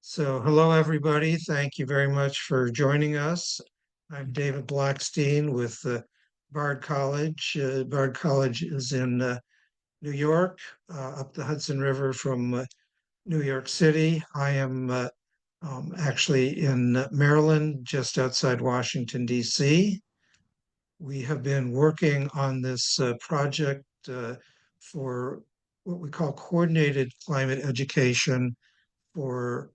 So, hello, everybody. Thank you very much for joining us. I'm David Blackstein with Bard College. Bard College is in New York, up the Hudson River from New York City. I am actually in Maryland, just outside Washington, D.C. We have been working on this project for what we call coordinated climate education for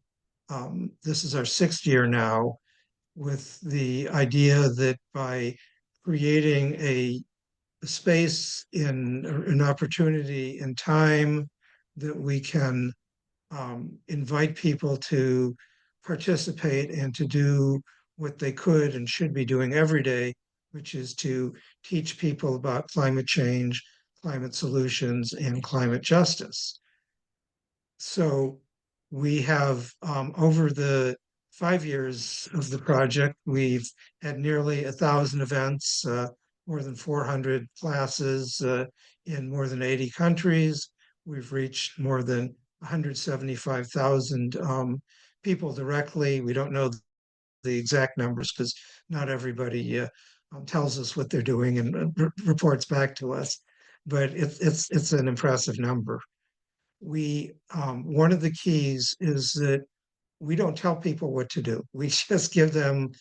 this is our sixth year now, with the idea that by creating a space in an opportunity in time that we can invite people to participate and to do what they could and should be doing every day, which is to teach people about climate change, climate solutions, and climate justice. So we have, over the 5 years of the project, we've had nearly 1,000 events, more than 400 classes in more than 80 countries. We've reached more than 175,000 people directly. We don't know the exact numbers because not everybody tells us what they're doing and reports back to us, but it's an impressive number. One of the keys is that we don't tell people what to do. We just give them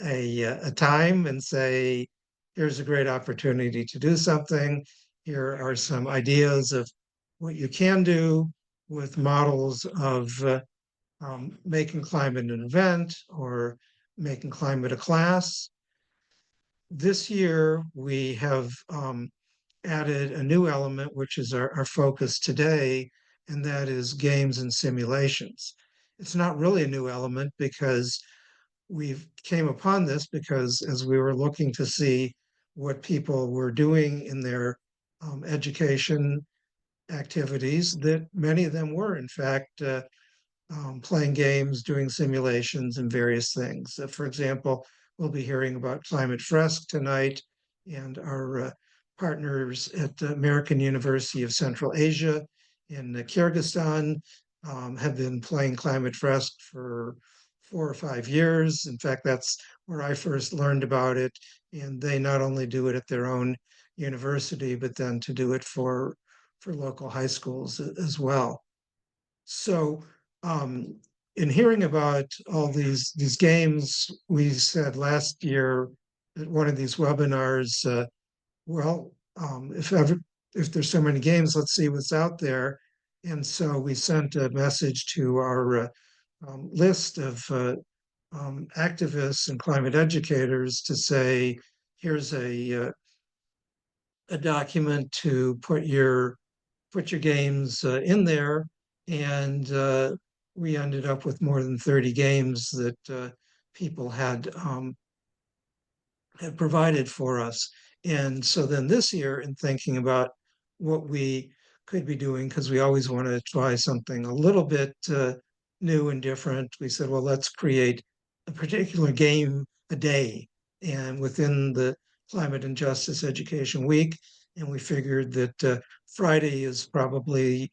a time and say, here's a great opportunity to do something. Here are some ideas of what you can do with models of making climate an event or making climate a class. This year, we have added a new element, which is our focus today, and that is games and simulations. It's not really a new element because we've came upon this because as we were looking to see what people were doing in their education activities, that many of them were, in fact, playing games, doing simulations, and various things. For example, we'll be hearing about Climate Fresk tonight, and our partners at the American University of Central Asia in Kyrgyzstan have been playing Climate Fresk for 4 or 5 years. In fact, that's where I first learned about it. And they not only do it at their own university, but then to do it for local high schools as well. So in hearing about all these games, we said last year at one of these webinars, well, if there's so many games, let's see what's out there. And so we sent a message to our list of activists and climate educators to say, here's a document to put your games in there, and we ended up with more than 30 games that people had provided for us. And so then this year, in thinking about what we could be doing, because we always want to try something a little bit new and different, we said, well, let's create a particular game a day, and within the Climate and Justice Education Week. And we figured that Friday is probably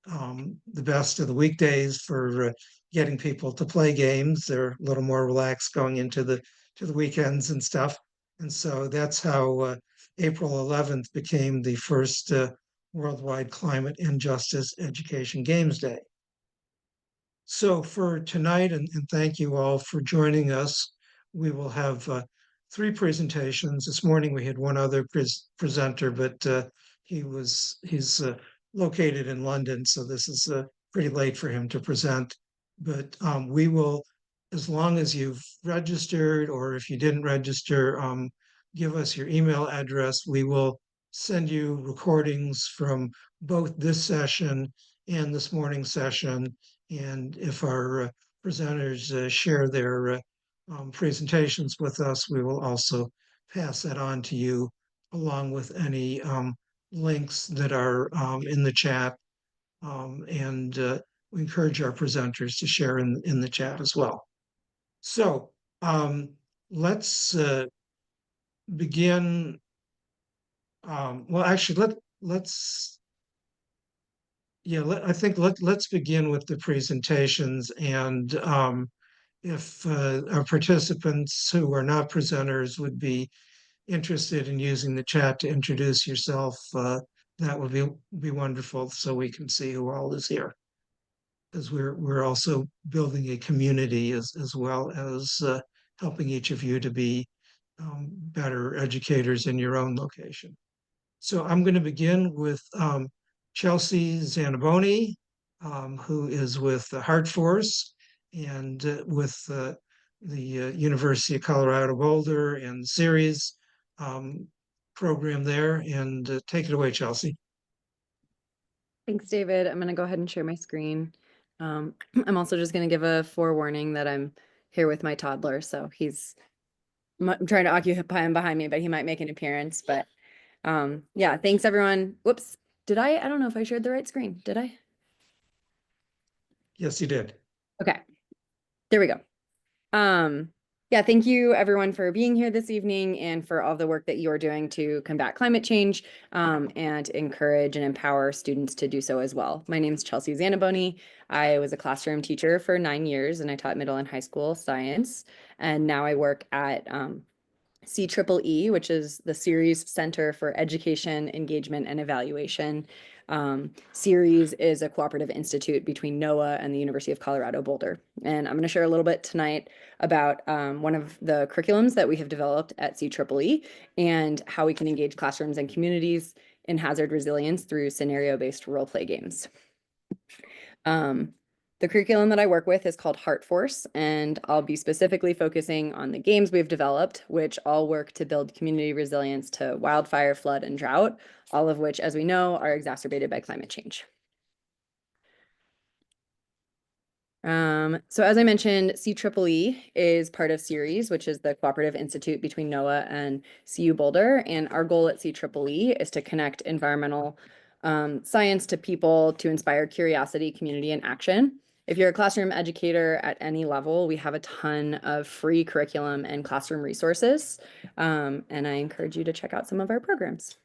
the best of the weekdays for getting people to play games. They're a little more relaxed going into the weekends and stuff. And so that's how April 11th became the first Worldwide Climate and Justice Education Games Day. So for tonight, and thank you all for joining us, we will have three presentations. This morning we had one other presenter, but he's located in London, so this is pretty late for him to present. But we will, as long as you've registered, or if you didn't register, give us your email address. We will send you recordings from both this session and this morning's session. And if our presenters share their presentations with us, we will also pass that on to you, along with any links that are in the chat. And we encourage our presenters to share in the chat as well. So let's begin. Well, actually, let's Yeah, I think let's begin with the presentations, and if our participants who are not presenters would be interested in using the chat to introduce yourself, that would be wonderful, so we can see who all is here. Because we're also building a community as well as helping each of you to be better educators in your own location. So I'm going to begin with Chelsea Zanaboni, who is with the Heart Force and with the University of Colorado Boulder and series program there. And take it away, Chelsea. Thanks, David. I'm going to go ahead and share my screen. I'm also just going to give a forewarning that I'm here with my toddler, so I'm trying to occupy him behind me, but he might make an appearance. But yeah, thanks everyone. Whoops. I don't know if I shared the right screen. Did I? Yes, you did. Okay. There we go. Yeah, thank you everyone for being here this evening and for all the work that you're doing to combat climate change and encourage and empower students to do so as well. My name is Chelsea Zanaboni. I was a classroom teacher for 9 years and I taught middle and high school science. And now I work at CEEE, which is the Ceres Center for Education, Engagement, and Evaluation. Ceres is a cooperative institute between NOAA and the University of Colorado Boulder. And I'm going to share a little bit tonight about one of the curriculums that we have developed at CEEE and how we can engage classrooms and communities in hazard resilience through scenario-based role play games. The curriculum that I work with is called Heart Force, and I'll be specifically focusing on the games we've developed, which all work to build community resilience to wildfire, flood, and drought, all of which, as we know, are exacerbated by climate change. So as I mentioned, CEEE is part of Ceres, which is the cooperative institute between NOAA and CU Boulder. And our goal at CEEE is to connect environmental science to people to inspire curiosity, community, and action. If you're a classroom educator at any level, we have a ton of free curriculum and classroom resources. And I encourage you to check out some of our programs.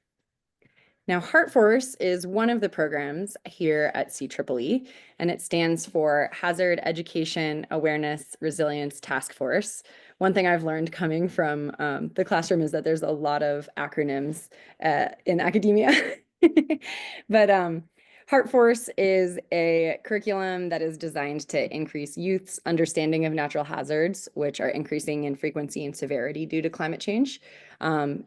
Now, Heart Force is one of the programs here at CEEE, and it stands for Hazard Education Awareness Resilience Task Force. One thing I've learned coming from the classroom is that there's a lot of acronyms in academia. But Heart Force is a curriculum that is designed to increase youth's understanding of natural hazards, which are increasing in frequency and severity due to climate change, better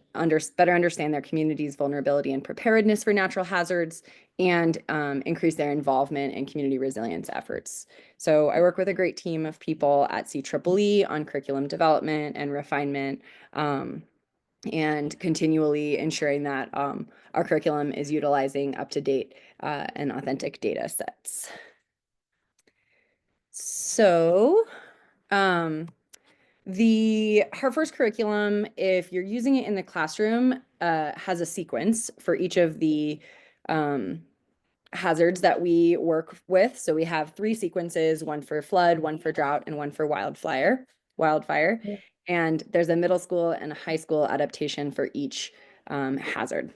understand their community's vulnerability and preparedness for natural hazards, and increase their involvement in community resilience efforts. So I work with a great team of people at CEEE on curriculum development and refinement, and continually ensuring that our curriculum is utilizing up-to-date and authentic data sets. So the Heart Force curriculum, if you're using it in the classroom, has a sequence for each of the hazards that we work with. So we have 3 sequences, one for flood, one for drought, and one for wildfire. And there's a middle school and a high school adaptation for each hazard.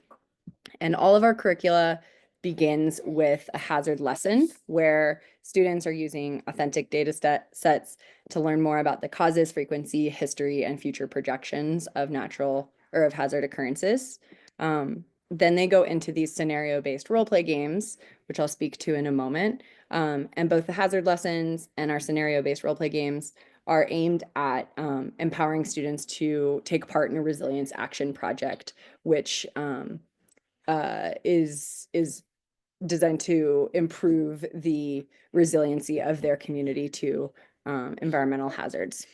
And all of our curricula begins with a hazard lesson where students are using authentic data sets to learn more about the causes, frequency, history, and future projections of natural or of hazard occurrences. Then they go into these scenario-based role play games, which I'll speak to in a moment. And both the hazard lessons and our scenario-based role play games are aimed at empowering students to take part in a resilience action project, which is designed to improve the resiliency of their community to environmental hazards.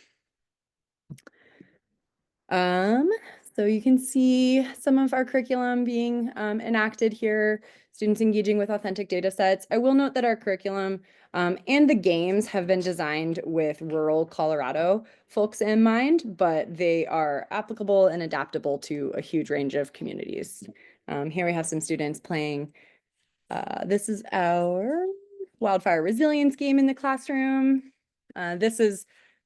So you can see some of our curriculum being enacted here, students engaging with authentic data sets. I will note that our curriculum and the games have been designed with rural Colorado folks in mind, but they are applicable and adaptable to a huge range of communities. Here we have some students playing. This is our wildfire resilience game in the classroom. This is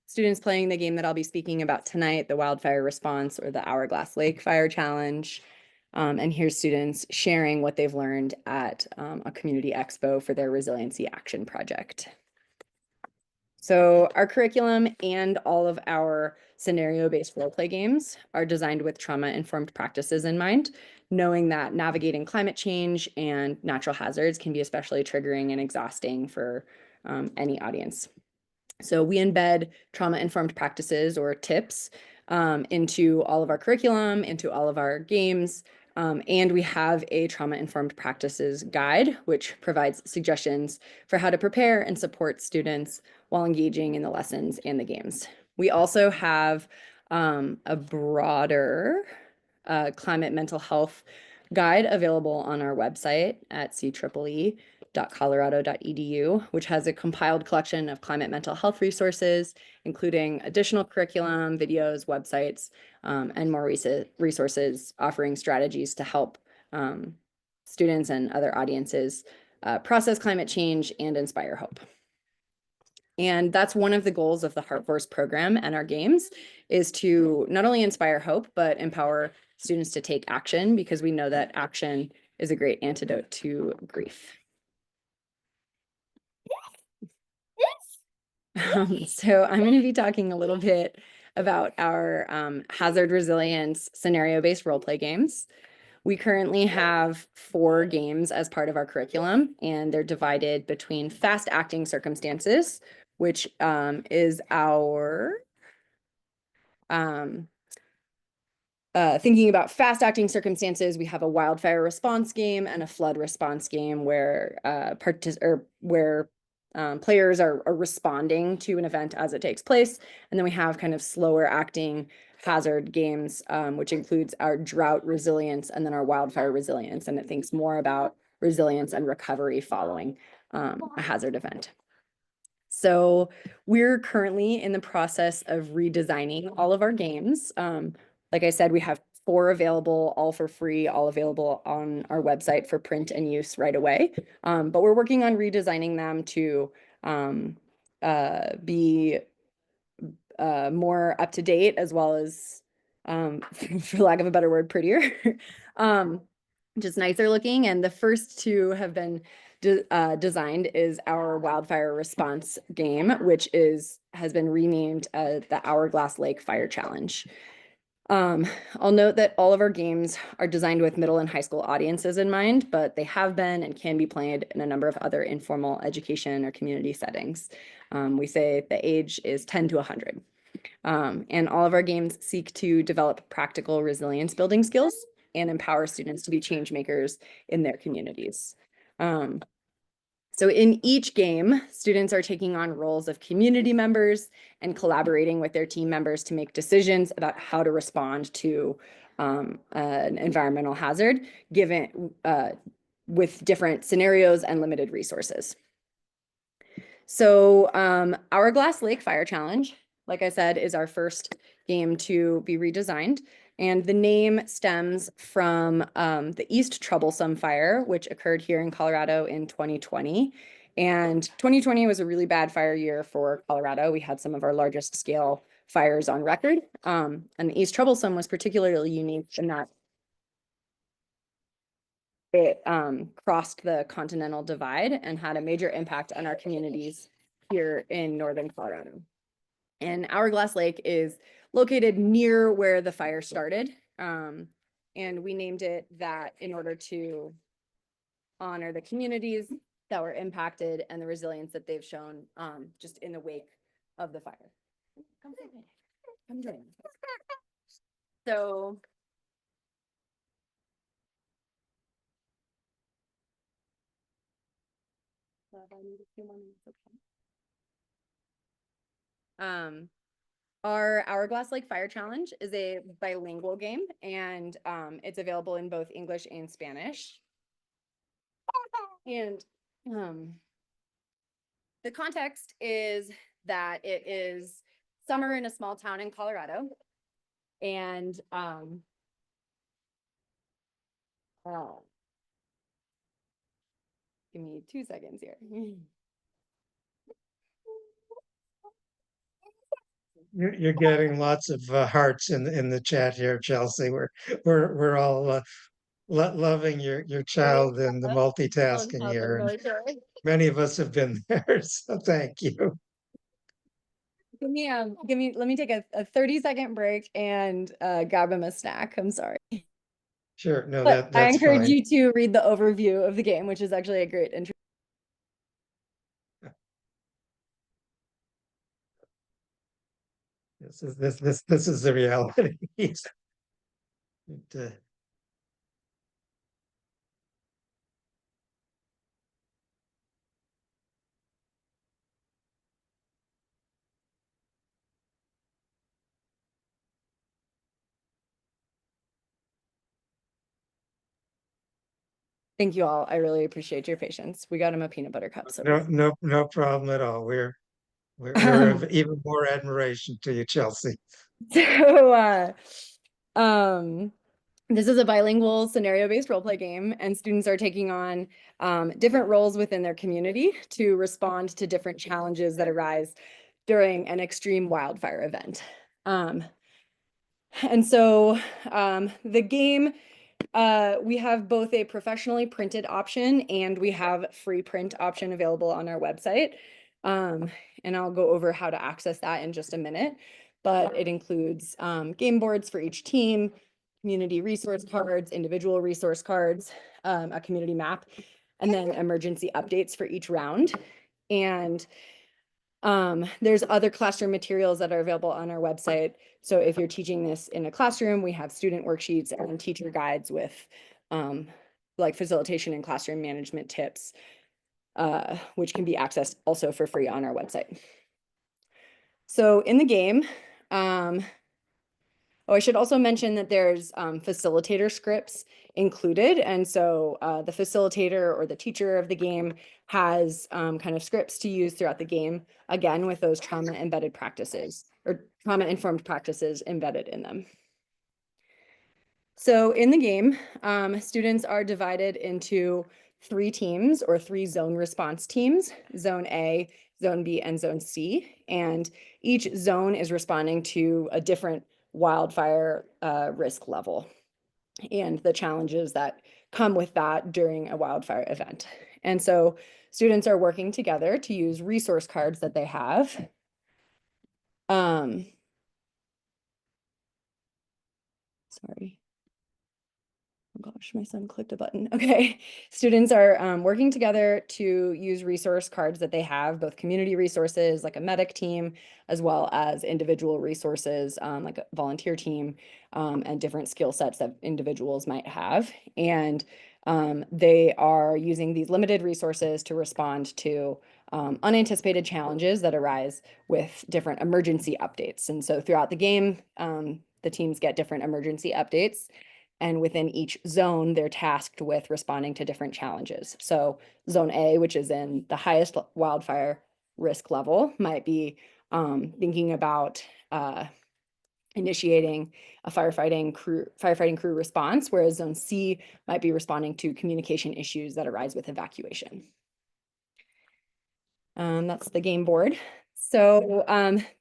students playing the game that I'll be speaking about tonight, the wildfire response or the Hourglass Lake Fire Challenge. And here's students sharing what they've learned at a community expo for their resiliency action project. So our curriculum and all of our scenario-based role play games are designed with trauma-informed practices in mind, knowing that navigating climate change and natural hazards can be especially triggering and exhausting for any audience. So we embed trauma-informed practices or tips into all of our curriculum, into all of our games, and we have a trauma-informed practices guide, which provides suggestions for how to prepare and support students while engaging in the lessons and the games. We also have a broader climate mental health guide available on our website at cEEE.colorado.edu, which has a compiled collection of climate mental health resources, including additional curriculum, videos, websites, and more resources offering strategies to help students and other audiences process climate change and inspire hope. And that's one of the goals of the Heart Force program and our games is to not only inspire hope, but empower students to take action because we know that action is a great antidote to grief. So I'm going to be talking a little bit about our hazard resilience scenario-based role play games. We currently have 4 games as part of our curriculum, and they're divided between fast acting circumstances, which is our thinking about fast acting circumstances. We have a wildfire response game and a flood response game where players are responding to an event as it takes place. And then we have kind of slower acting hazard games, which includes our drought resilience and then our wildfire resilience. And it thinks more about resilience and recovery following a hazard event. So we're currently in the process of redesigning all of our games. Like I said, we have 4 available, all for free, all available on our website for print and use right away. But we're working on redesigning them to be more up to date as well as, for lack of a better word, prettier. Just nicer looking. And the first 2 have been designed is our wildfire response game, which has been renamed the Hourglass Lake Fire Challenge. I'll note that all of our games are designed with middle and high school audiences in mind, but they have been and can be played in a number of other informal education or community settings. We say the age is 10 to 100. And all of our games seek to develop practical resilience building skills and empower students to be change makers in their communities. So in each game, students are taking on roles of community members and collaborating with their team members to make decisions about how to respond to an environmental hazard, given with different scenarios and limited resources. So Hourglass Lake Fire Challenge, like I said, is our first game to be redesigned. And the name stems from the East Troublesome Fire, which occurred here in Colorado in 2020. And 2020 was a really bad fire year for Colorado. We had some of our largest scale fires on record. And the East Troublesome was particularly unique in that it crossed the continental divide and had a major impact on our communities here in northern Colorado. And Hourglass Lake is located near where the fire started. And we named it that in order to honor the communities that were impacted and the resilience that they've shown just in the wake of the fire. Come join. So our Hourglass Lake Fire Challenge is a bilingual game, and it's available in both English and Spanish. And the context is that it is summer in a small town in Colorado, and give me 2 seconds here. You're getting lots of hearts in the chat here, Chelsea. We're all loving your child and the multitasking here. And many of us have been there, so thank you. Let me take a 30-second break and grab him a snack. I'm sorry. Sure, no, But I that's encourage fine. you to read the overview of the game, which is actually a great intro. This is the reality. It, Thank you all. I really appreciate your patience. We got him a peanut butter cup. So no problem at all. We're of even more admiration to you, Chelsea. so um this is a bilingual scenario-based role play game, and students are taking on different roles within their community to respond to different challenges that arise during an extreme wildfire event. And so the game, we have both a professionally printed option and we have free print option available on our website. And I'll go over how to access that in just a minute. But it includes game boards for each team, community resource cards, individual resource cards, a community map, and then emergency updates for each round. And there's other classroom materials that are available on our website. So if you're teaching this in a classroom, we have student worksheets and teacher guides with like facilitation and classroom management tips, which can be accessed also for free on our website. So in the game, oh, I should also mention that there's facilitator scripts included. And so the facilitator or the teacher of the game has kind of scripts to use throughout the game, again, with those trauma embedded practices or trauma informed practices embedded in them. So in the game, students are divided into 3 teams or 3 zone response teams, Zone A, Zone B, and Zone C. And each zone is responding to a different wildfire risk level and the challenges that come with that during a wildfire event. And so students are working together to use resource cards that they have. Sorry. Oh gosh, my son clicked a button. Okay. Students are working together to use resource cards that they have, both community resources like a medic team, as well as individual resources like a volunteer team and different skill sets that individuals might have. And they are using these limited resources to respond to unanticipated challenges that arise with different emergency updates. And so throughout the game, the teams get different emergency updates. And within each zone, they're tasked with responding to different challenges. So zone A, which is in the highest wildfire risk level, might be thinking about initiating a firefighting crew response, whereas zone C might be responding to communication issues that arise with evacuation. That's the game board. So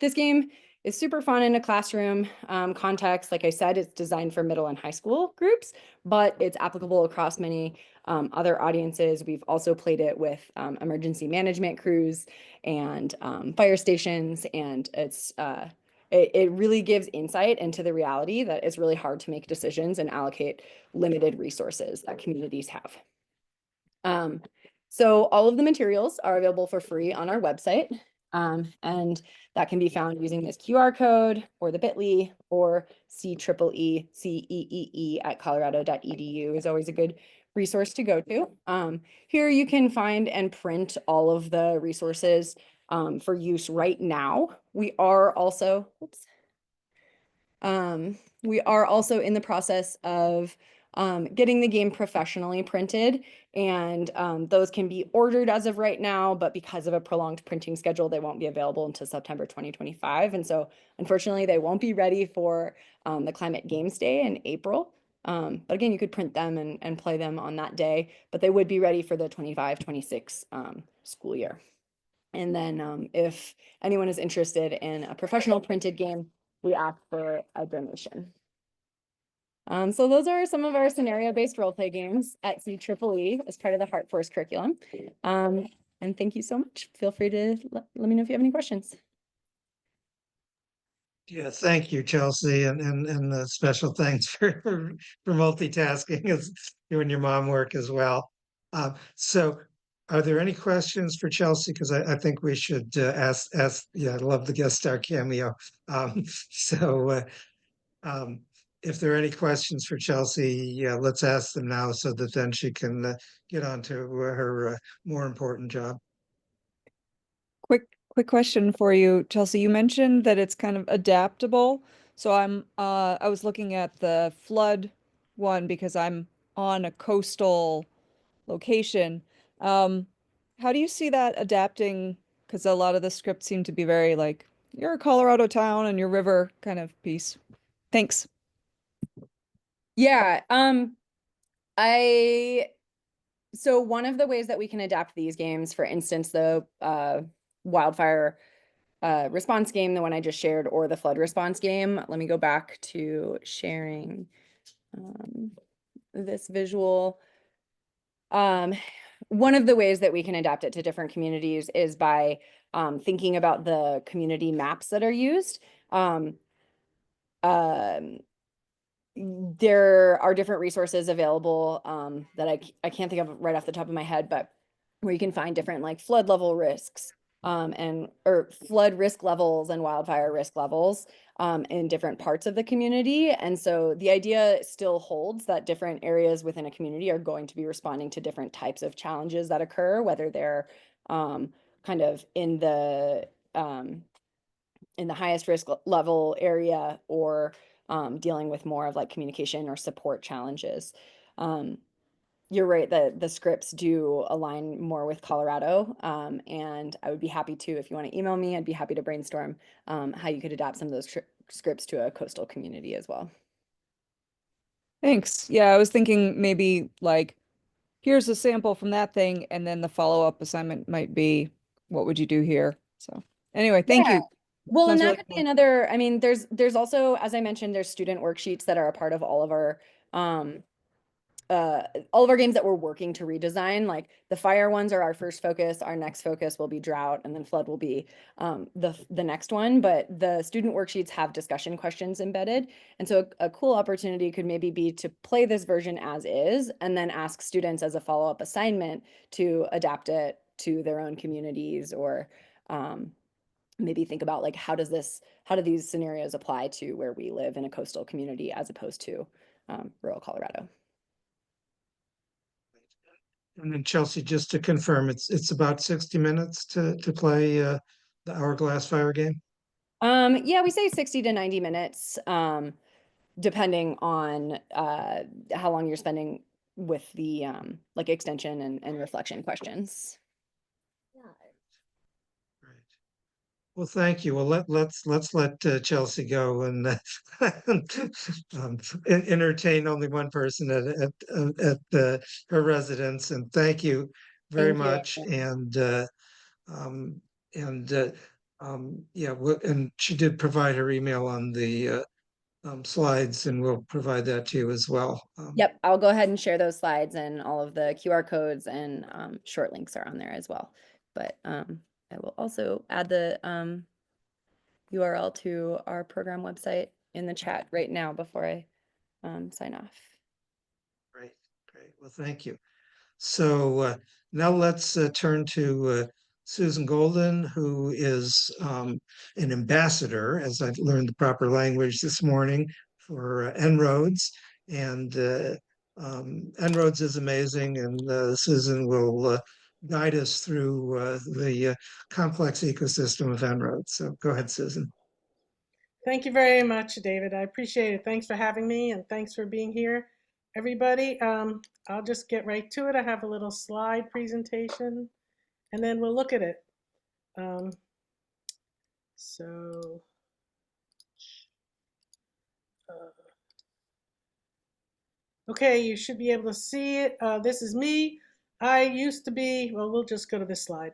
this game is super fun in a classroom context. Like I said, it's designed for middle and high school groups, but it's applicable across many other audiences. We've also played it with emergency management crews and fire stations, and it really gives insight into the reality that it's really hard to make decisions and allocate limited resources that communities have. So all of the materials are available for free on our website. And that can be found using this QR code or the bit.ly or CEEE at colorado.edu is always a good resource to go to. Here you can find and print all of the resources for use right now. We are also, we are also in the process of getting the game professionally printed, and those can be ordered as of right now, but because of a prolonged printing schedule, they won't be available until September 2025. And so unfortunately, they won't be ready for the Climate Games Day in April. But again, you could print them and play them on that day, but they would be ready for the 25-26 school year. And then if anyone is interested in a professional printed game, we ask for a donation. So those are some of our scenario-based role play games at CEEE as part of the Heart Force curriculum. And thank you so much. Feel free to let me know if you have any questions. Yeah, thank you, Chelsea, and special thanks for multitasking as you and your mom work as well. So, are there any questions for Chelsea? Because I think we should ask. Yeah, I love the guest star cameo. So, um, if there are any questions for Chelsea, yeah, let's ask them now so that then she can get on to her more important job. Quick question for you, Chelsea. You mentioned that it's kind of adaptable. So I was looking at the flood one because I'm on a coastal location. Um, how do you see that adapting? Because a lot of the scripts seem to be very like, you're a Colorado town and your river kind of piece. Thanks. Yeah, I so one of the ways that we can adapt these games, for instance, the wildfire response game, the one I just shared, or the flood response game. Let me go back to sharing this visual. One of the ways that we can adapt it to different communities is by thinking about the community maps that are used. Um, um, there are different resources available that I can't think of right off the top of my head, but where you can find different like flood level risks and or flood risk levels and wildfire risk levels in different parts of the community. And so the idea still holds that different areas within a community are going to be responding to different types of challenges that occur, whether they're kind of in the highest risk level area or dealing with more of like communication or support challenges. Um, you're right that the scripts do align more with Colorado. And I would be happy to, if you want to email me, I'd be happy to brainstorm how you could adapt some of those scripts to a coastal community as well. Thanks. Yeah, I was thinking maybe like, here's a sample from that thing, and then the follow-up assignment might be, what would you do here? So anyway, thank Yeah. you. Well, and Sounds that really could be cool. another, I mean, there's also, as I mentioned, there's student worksheets that are a part of um, all of our games that we're working to redesign. Like the fire ones are our first focus. Our next focus will be drought, and then flood will be the next one. But the student worksheets have discussion questions embedded, and so a cool opportunity could maybe be to play this version as is, and then ask students as a follow-up assignment to adapt it to their own communities, or maybe think about like how do these scenarios apply to where we live in a coastal community as opposed to rural Colorado. And then Chelsea, just to confirm, it's about 60 minutes to play the Hourglass Fire game. Yeah, we say 60 to 90 minutes, depending on how long you're spending with the like extension and reflection questions. Right. Well, thank you. Well, let's let Chelsea go and entertain only one person at her residence. And thank you very Thank you. much. Um, and yeah, and she did provide her email on the slides, and we'll provide that to you as well. Yep, I'll go ahead and share those slides, and all of the QR codes and short links are on there as well. But I will also add the URL to our program website in the chat right now before I sign off. Great, great. Well, thank you. So now let's turn to Susan Golden, who is an ambassador, as I've learned the proper language this morning, for En-ROADS. And En-ROADS is amazing, and Susan will guide us through the complex ecosystem of En-ROADS. So go ahead, Susan. Thank you very much, David. I appreciate it. Thanks for having me, and thanks for being here, everybody. I'll just get right to it. I have a little slide presentation, and then we'll look at it. Um, so, uh, okay, you should be able to see it. This is me. I used to be, well, we'll just go to this slide.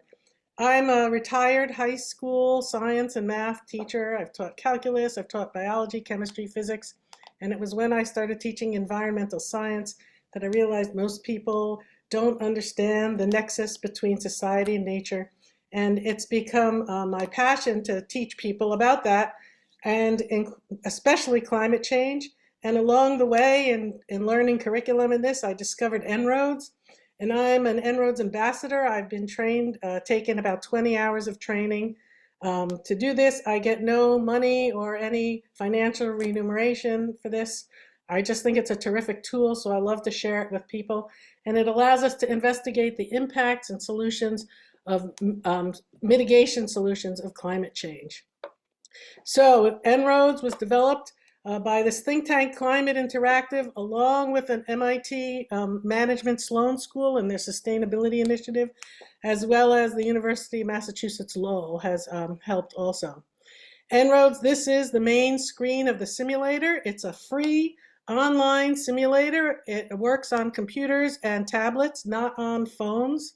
I'm a retired high school science and math teacher. I've taught calculus, I've taught biology, chemistry, physics, And it was when I started teaching environmental science that I realized most people don't understand the nexus between society and nature. And it's become my passion to teach people about that, and especially climate change. And along the way, in learning curriculum in this, I discovered En-ROADS. And I'm an En-ROADS ambassador. I've been trained, taken about 20 hours of training. To do this, I get no money or any financial remuneration for this. I just think it's a terrific tool, so I love to share it with people. And it allows us to investigate the impacts and solutions of mitigation solutions of climate change. So En-ROADS was developed by this think tank, Climate Interactive, along with an MIT Management Sloan School and their sustainability initiative, as well as the University of Massachusetts Lowell has helped also. En-ROADS, this is the main screen of the simulator. It's a free online simulator. It works on computers and tablets, not on phones.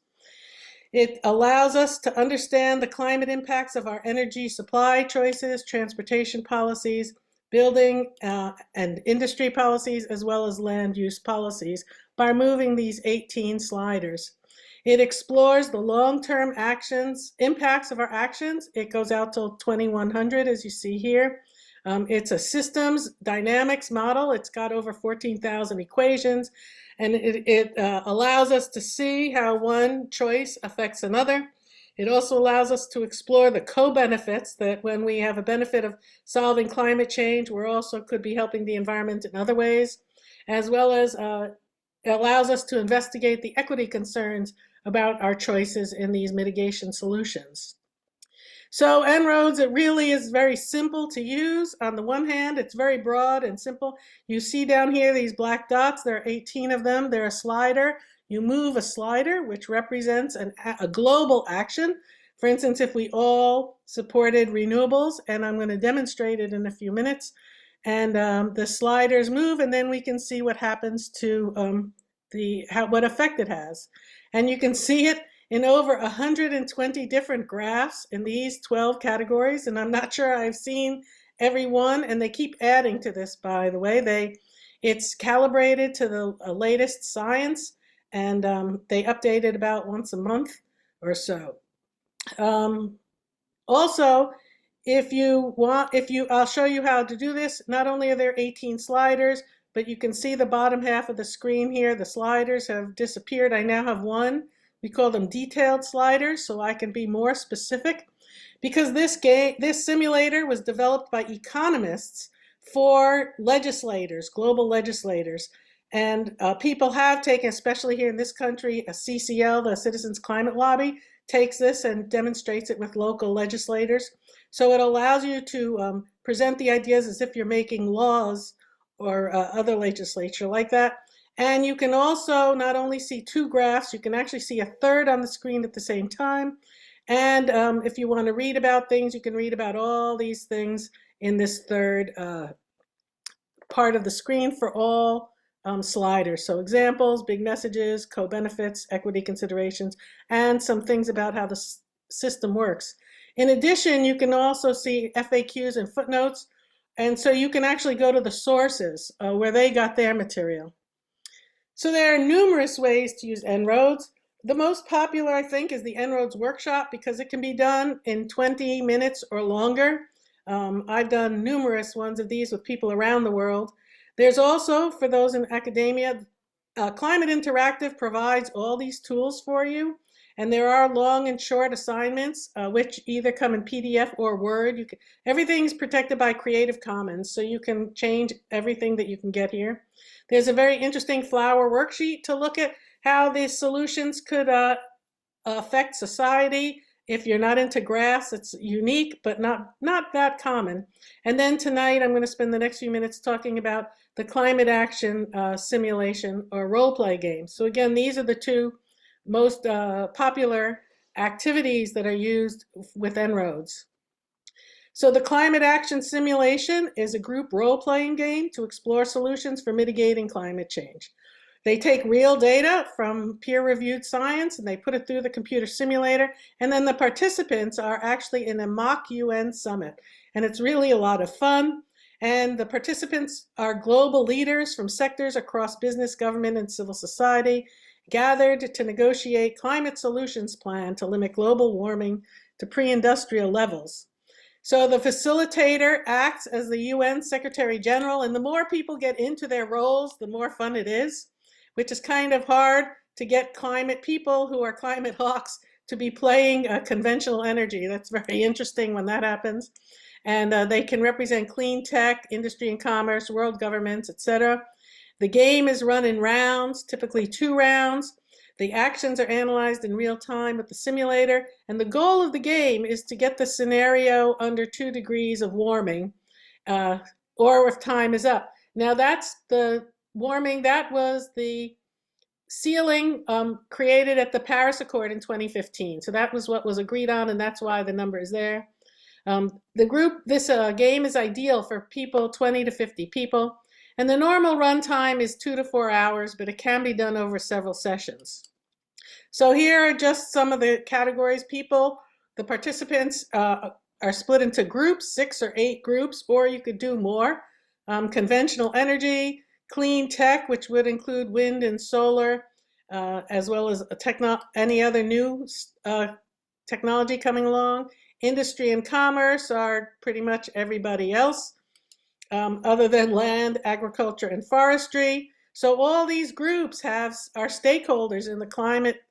It allows us to understand the climate impacts of our energy supply choices, transportation policies, building and industry policies, as well as land use policies by moving these 18 sliders. It explores the long-term impacts of our actions. It goes out till 2100, as you see here. It's a systems dynamics model. It's got over 14,000 equations, and it allows us to see how one choice affects another. It also allows us to explore the co-benefits, that when we have a benefit of solving climate change, we're also could be helping the environment in other ways, as well as it allows us to investigate the equity concerns about our choices in these mitigation solutions. So En-ROADS, it really is very simple to use. On the one hand, it's very broad and simple. You see down here these black dots, there are 18 of them. They're a slider. You move a slider, which represents a global action. For instance, if we all supported renewables, and I'm going to demonstrate it in a few minutes, and the sliders move, and then we can see what happens to what effect it has. And you can see it in over 120 different graphs in these 12 categories, and I'm not sure I've seen every one, and they keep adding to this, by the way. It's calibrated to the latest science, and they update it about once a month or so. Also, I'll show you how to do this. Not only are there 18 sliders, but you can see the bottom half of the screen here. The sliders have disappeared. I now have one. We call them detailed sliders, so I can be more specific. Because this simulator was developed by economists for legislators, global legislators. And people have taken, especially here in this country, a CCL, the Citizens Climate Lobby, takes this and demonstrates it with local legislators. So it allows you to present the ideas as if you're making laws or other legislature like that. And you can also not only see two graphs, you can actually see a third on the screen at the same time. And if you want to read about things, you can read about all these things in this third part of the screen for all sliders. So examples, big messages, co-benefits, equity considerations, and some things about how the system works. In addition, you can also see FAQs and footnotes. And so you can actually go to the sources where they got their material. So there are numerous ways to use En-ROADS. The most popular, I think, is the En-ROADS workshop, because it can be done in 20 minutes or longer. I've done numerous ones of these with people around the world. There's also, for those in academia, Climate Interactive provides all these tools for you. And there are long and short assignments, which either come in PDF or Word. Everything's protected by Creative Commons, so you can change everything that you can get here. There's a very interesting flower worksheet to look at how these solutions could affect society. If you're not into graphs, it's unique, but not that common. And then tonight, I'm going to spend the next few minutes talking about the climate action simulation or role play game. So again, these are the two most popular activities that are used with En-ROADS. So the climate action simulation is a group role-playing game to explore solutions for mitigating climate change. They take real data from peer-reviewed science and they put it through the computer simulator, and then the participants are actually in a mock UN summit. And it's really a lot of fun. And the participants are global leaders from sectors across business, government, and civil society, gathered to negotiate climate solutions plan to limit global warming to pre-industrial levels. So the facilitator acts as the UN Secretary General, and the more people get into their roles, the more fun it is, which is kind of hard to get climate people who are climate hawks to be playing conventional energy. That's very interesting when that happens. And they can represent clean tech, industry and commerce, world governments, etc. The game is run in rounds, typically 2 rounds. The actions are analyzed in real time with the simulator, and the goal of the game is to get the scenario under 2 degrees of warming, or if time is up. Now that's the warming, that was the ceiling created at the Paris Accord in 2015. So that was what was agreed on, and that's why the number is there. This game is ideal for people, 20 to 50 people. And the normal run time is 2 to 4 hours, but it can be done over several sessions. So here are just some of the categories. People, the participants are split into groups, 6 or 8 groups, or you could do more. Conventional energy, clean tech, which would include wind and solar, as well as any other new technology coming along. Industry and commerce are pretty much everybody else, other than land, agriculture, and forestry. So all these groups are stakeholders in the climate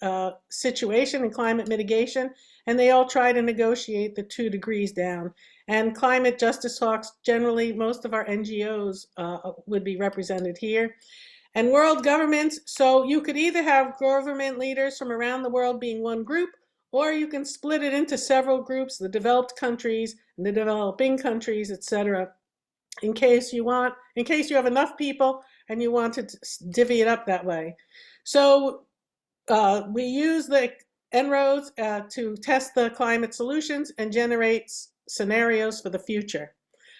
situation and climate mitigation, and they all try to negotiate the 2 degrees down. And climate justice hawks, generally, most of our NGOs would be represented here. And world governments, so you could either have government leaders from around the world being one group, or you can split it into several groups, the developed countries, and the developing countries, etc. In case you have enough people and you want to divvy it up that way. So we use the En-ROADS to test the climate solutions and generate scenarios for the future.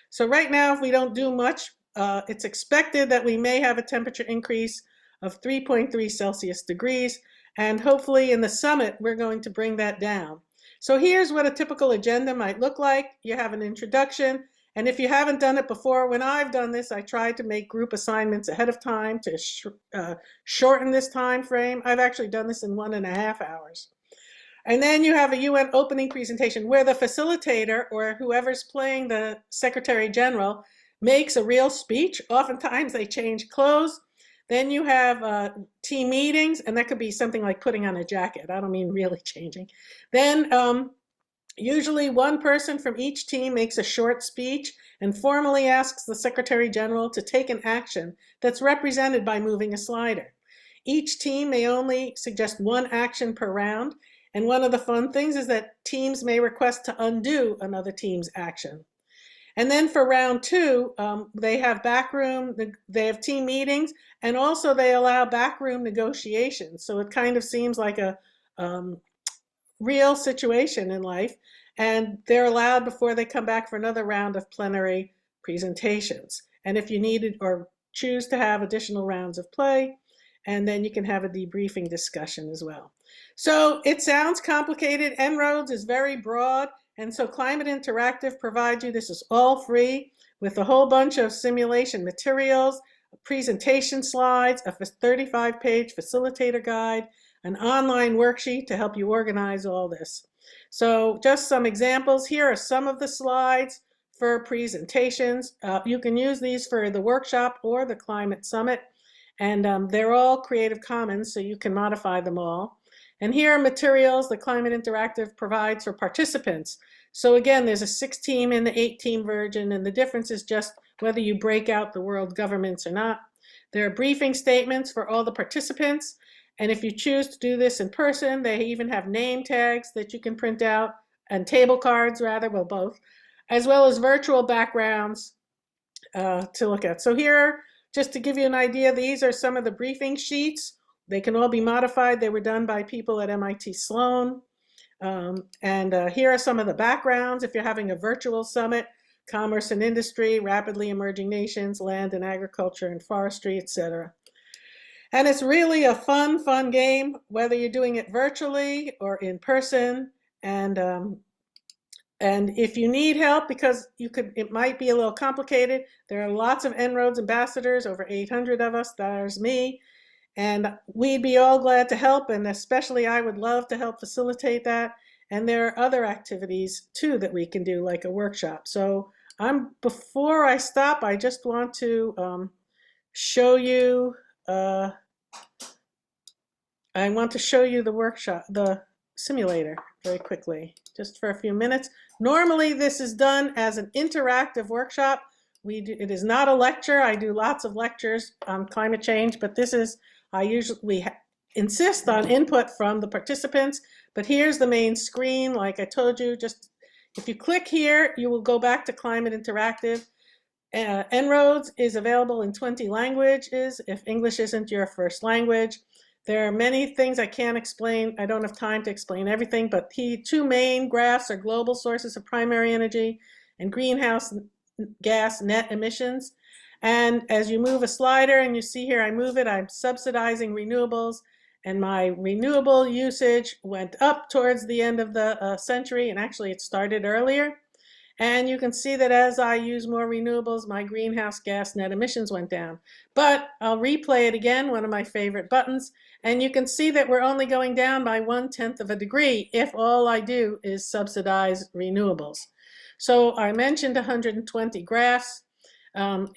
So right now, if we don't do much, it's expected that we may have a temperature increase of 3.3 Celsius degrees, and hopefully in the summit, we're going to bring that down. So here's what a typical agenda might look like. You have an introduction, and if you haven't done it before, when I've done this, I tried to make group assignments ahead of time to shorten this time frame. I've actually done this in 1.5 hours. And then you have a UN opening presentation where the facilitator, or whoever's playing the Secretary General, makes a real speech. Oftentimes they change clothes. Then you have team meetings, and that could be something like putting on a jacket. I don't mean really changing. Then usually one person from each team makes a short speech and formally asks the Secretary General to take an action that's represented by moving a slider. Each team may only suggest one action per round, and one of the fun things is that teams may request to undo another team's action. And then for round 2, they have they have team meetings, and also they allow backroom negotiations. So it kind of seems like a real situation in life, and they're allowed before they come back for another round of plenary presentations. And if you needed or choose to have additional rounds of play, and then you can have a debriefing discussion as well. So it sounds complicated. En-ROADS is very broad, and so Climate Interactive provides you, this is all free, with a whole bunch of simulation materials, presentation slides, a 35-page facilitator guide, an online worksheet to help you organize all this. So just some examples. Here are some of the slides for presentations. You can use these for the workshop or the climate summit, and they're all Creative Commons, so you can modify them all. And here are materials that Climate Interactive provides for participants. So again, there's a 6-team and the 8-team version, and the difference is just whether you break out the world governments or not. There are briefing statements for all the participants, and if you choose to do this in person, they even have name tags that you can print out, and table cards rather, well both, as well as virtual backgrounds to look at. So here, just to give you an idea, these are some of the briefing sheets. They can all be modified. They were done by people at MIT Sloan. Here are some of the backgrounds if you're having a virtual summit: commerce and industry, rapidly emerging nations, land and agriculture and forestry, etc. And it's really a fun game, whether you're doing it virtually or in person. And And if you need help, because it might be a little complicated, there are lots of En-ROADS ambassadors, over 800 of us, there's me, and we'd be all glad to help, and especially I would love to help facilitate that. And there are other activities too that we can do, like a workshop. So before I stop, I just want to show you, I want to show you the workshop, the simulator, very quickly, just for a few minutes. Normally, this is done as an interactive workshop. It is not a lecture. I do lots of lectures on climate change, but we insist on input from the participants. But here's the main screen. Like I told you, just if you click here, you will go back to Climate Interactive. En-ROADS is available in 20 languages if English isn't your first language. There are many things I can't explain. I don't have time to explain everything, but the two main graphs are global sources of primary energy and greenhouse gas net emissions. And as you move a slider, and you see here I move it, I'm subsidizing renewables, and my renewable usage went up towards the end of the century, and actually it started earlier. And you can see that as I use more renewables, my greenhouse gas net emissions went down. But I'll replay it again, one of my favorite buttons, and you can see that we're only going down by 1/10 of a degree if all I do is subsidize renewables. So I mentioned 120 graphs.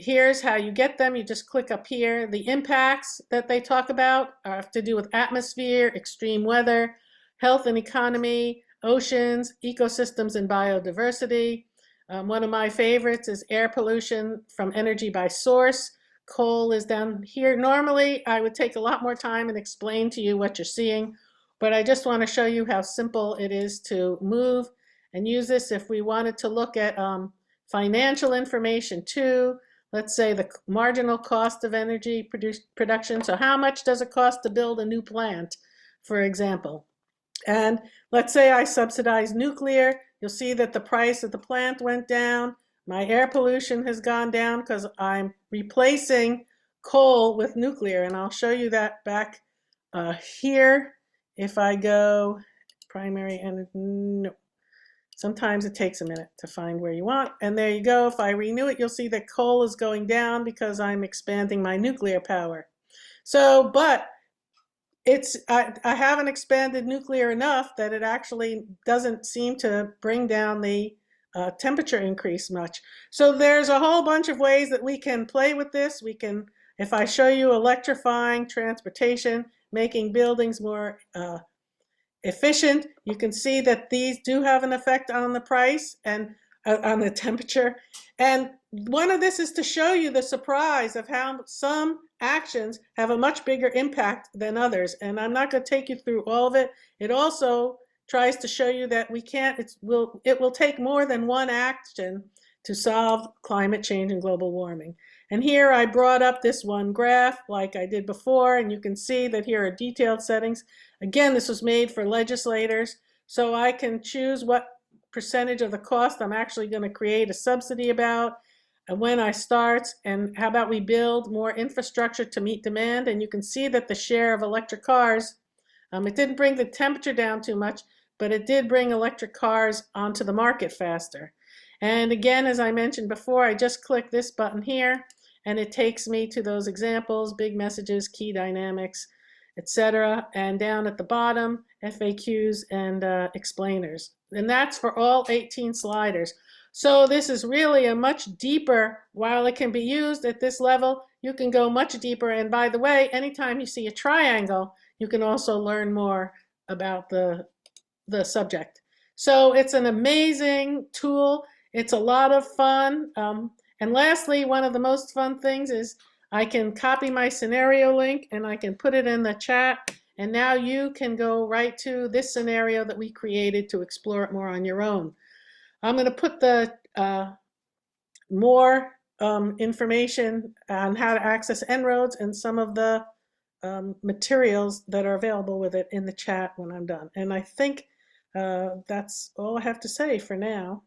Here's how you get them. You just click up here. The impacts that they talk about have to do with atmosphere, extreme weather, health and economy, oceans, ecosystems, and biodiversity. One of my favorites is air pollution from energy by source. Coal is down here. Normally, I would take a lot more time and explain to you what you're seeing, but I just want to show you how simple it is to move and use this. If we wanted to look at financial information too, let's say the marginal cost of energy production. So how much does it cost to build a new plant, for example? And let's say I subsidize nuclear. You'll see that the price of the plant went down. My air pollution has gone down because I'm replacing coal with nuclear. And I'll show you that back here. If I go primary energy, no. Sometimes it takes a minute to find where you want. And there you go. If I renew it, you'll see that coal is going down because I'm expanding my nuclear power. So, but I haven't expanded nuclear enough that it actually doesn't seem to bring down the temperature increase much. So there's a whole bunch of ways that we can play with this. We can, if I show you electrifying transportation, making buildings more efficient, you can see that these do have an effect on the price and on the temperature. And one of this is to show you the surprise of how some actions have a much bigger impact than others. And I'm not going to take you through all of it. It also tries to show you that it will take more than one action to solve climate change and global warming. And here I brought up this one graph like I did before, and you can see that here are detailed settings. Again, this was made for legislators, so I can choose what percentage of the cost I'm actually going to create a subsidy about, and when I start, and how about we build more infrastructure to meet demand. And you can see that the share of electric cars, it didn't bring the temperature down too much, but it did bring electric cars onto the market faster. And again, as I mentioned before, I just click this button here, and it takes me to those examples, big messages, key dynamics, etc. And down at the bottom, FAQs and explainers. And that's for all 18 sliders. So this is really a much deeper, while it can be used at this level, you can go much deeper. And by the way, anytime you see a triangle, you can also learn more about the subject. So it's an amazing tool. It's a lot of fun. And lastly, one of the most fun things is I can copy my scenario link and I can put it in the chat. And now you can go right to this scenario that we created to explore it more on your own. I'm going to put the more information on how to access En-ROADS and some of the materials that are available with it in the chat when I'm done. And I think that's all I have to say for now.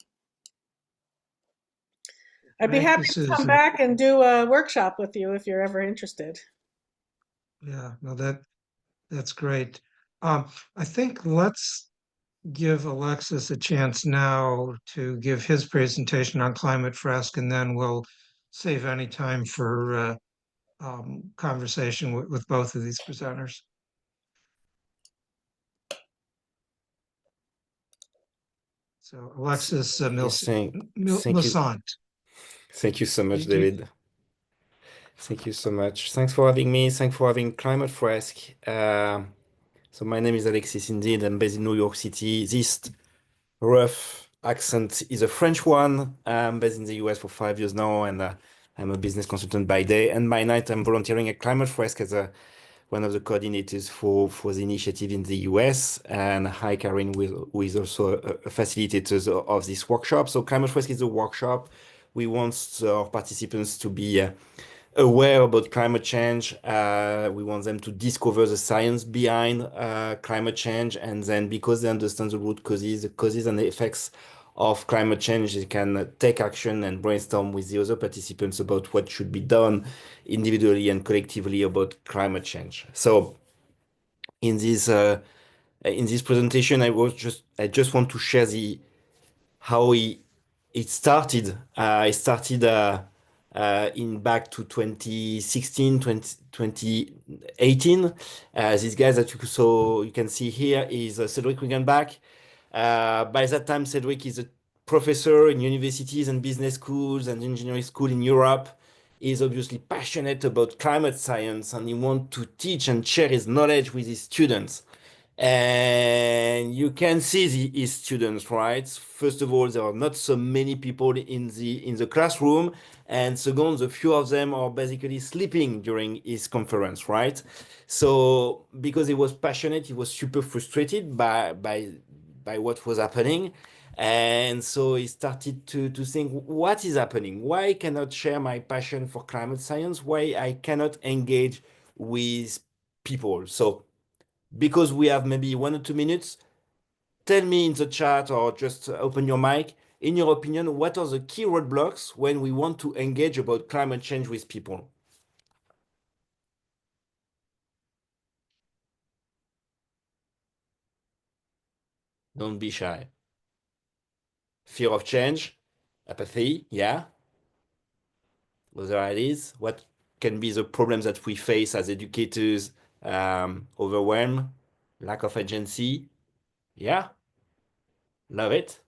I'd be happy to come back and do a workshop with you if you're ever interested. Yeah, no, that's great. I think let's give Alexis a chance now to give his presentation on climate fresk, and then we'll save any time for conversation with both of these presenters. So Alexis Yes, thank you. Milsant. Thank you so much, Do you- David. Thank you so much. Thanks for having me. Thanks for having Climate Fresk. So my name is Alexis indeed. I'm based in New York City. This rough accent is a French one. I'm based in the US for 5 years now, and I'm a business consultant by day. And by night, I'm volunteering at Climate Fresk as one of the coordinators for the initiative in the US. And hi, Karen, who is also a facilitator of this workshop. So Climate Fresk is a workshop. We want our participants to be aware about climate change. We want them to discover the science behind climate change, and then because they understand the root causes, the causes and the effects of climate change, they can take action and brainstorm with the other participants about what should be done individually and collectively about climate change. So in this presentation, I just want to share how it started. It started in back to 2016, 2018. This guy that you can see here is Cedric Wigenbach. By that time, Cedric is a professor in universities and business schools and engineering school in Europe. He's obviously passionate about climate science, and he wants to teach and share his knowledge with his students. And you can see his students, right? First of all, there are not so many people in the classroom, and second, the few of them are basically sleeping during his conference, right? So because he was passionate, he was super frustrated by what was happening, and so he started to think, what is happening? Why I cannot share my passion for climate science? Why I cannot engage with people? So because we have maybe 1 or 2 minutes, tell me in the chat or just open your mic. In your opinion, what are the key roadblocks when we want to engage about climate change with people? Don't be shy. Fear of change, apathy, yeah. Other ideas. What can be the problems that we face as educators? Overwhelm, lack of agency, yeah. Love it.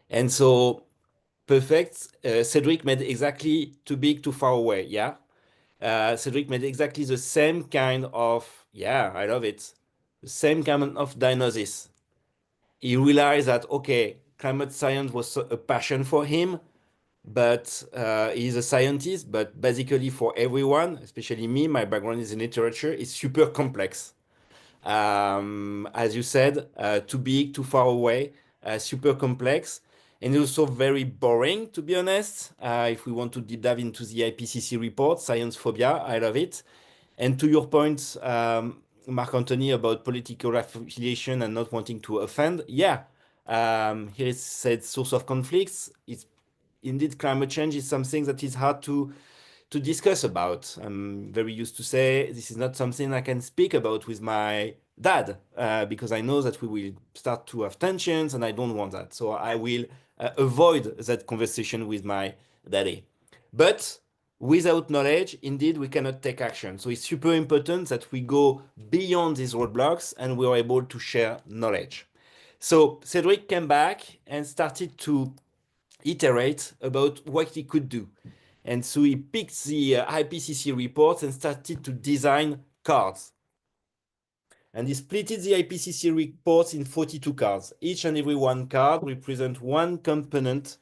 And so, perfect. Cedric made exactly too big, too far away, yeah. Cedric made exactly the same kind of, yeah, I love it, the same kind of diagnosis. He realized that, okay, climate science was a passion for him, but he's a scientist, but basically for everyone, especially me, my background is in literature, is super complex. As you said, too big, too far away, super complex, and also very boring, to be honest. If we want to deep dive into the IPCC report, science phobia, I love it. And to your point, Mark Anthony, about political affiliation and not wanting to offend, yeah, here it said source of conflicts. It's indeed climate change is something that is hard to discuss about. I'm very used to say this is not something I can speak about with my dad because I know that we will start to have tensions and I don't want that. So I will avoid that conversation with my daddy. But without knowledge, indeed, we cannot take action. So it's super important that we go beyond these roadblocks and we are able to share knowledge. So Cedric came back and started to iterate about what he could do. And so he picked the IPCC reports and started to design cards. And he splitted the IPCC reports in 42 cards. Each and every one card represents one component,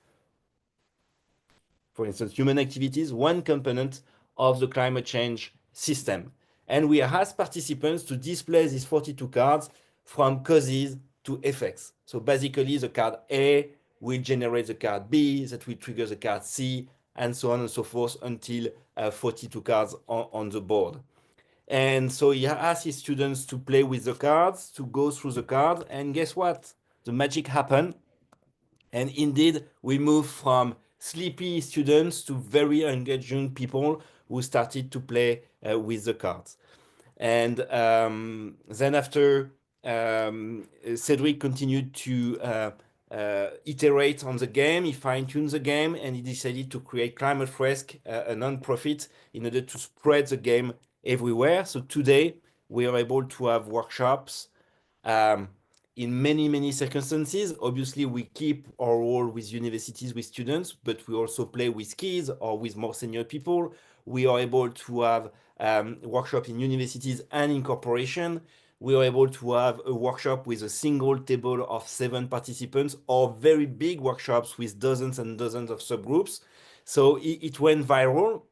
for instance, human activities, one component of the climate change system. And we asked participants to display these 42 cards from causes to effects. So basically, the card A will generate the card B, that will trigger the card C, and so on and so forth until 42 cards on the board. And so he asked his students to play with the cards, to go through the cards, and guess what? The magic happened. And indeed, we moved from sleepy students to very engaging people who started to play with the cards. And then after Cedric continued to iterate on the game. He fine-tuned the game, and he decided to create Climate Fresk, a non-profit, in order to spread the game everywhere. So today we are able to have workshops um, in many circumstances. Obviously, we keep our role with universities, with students, but we also play with kids or with more senior people. We are able to have workshop in universities and in corporation. We are able to have a workshop with a single table of 7 participants, or very big workshops with dozens and dozens of subgroups. So it went viral,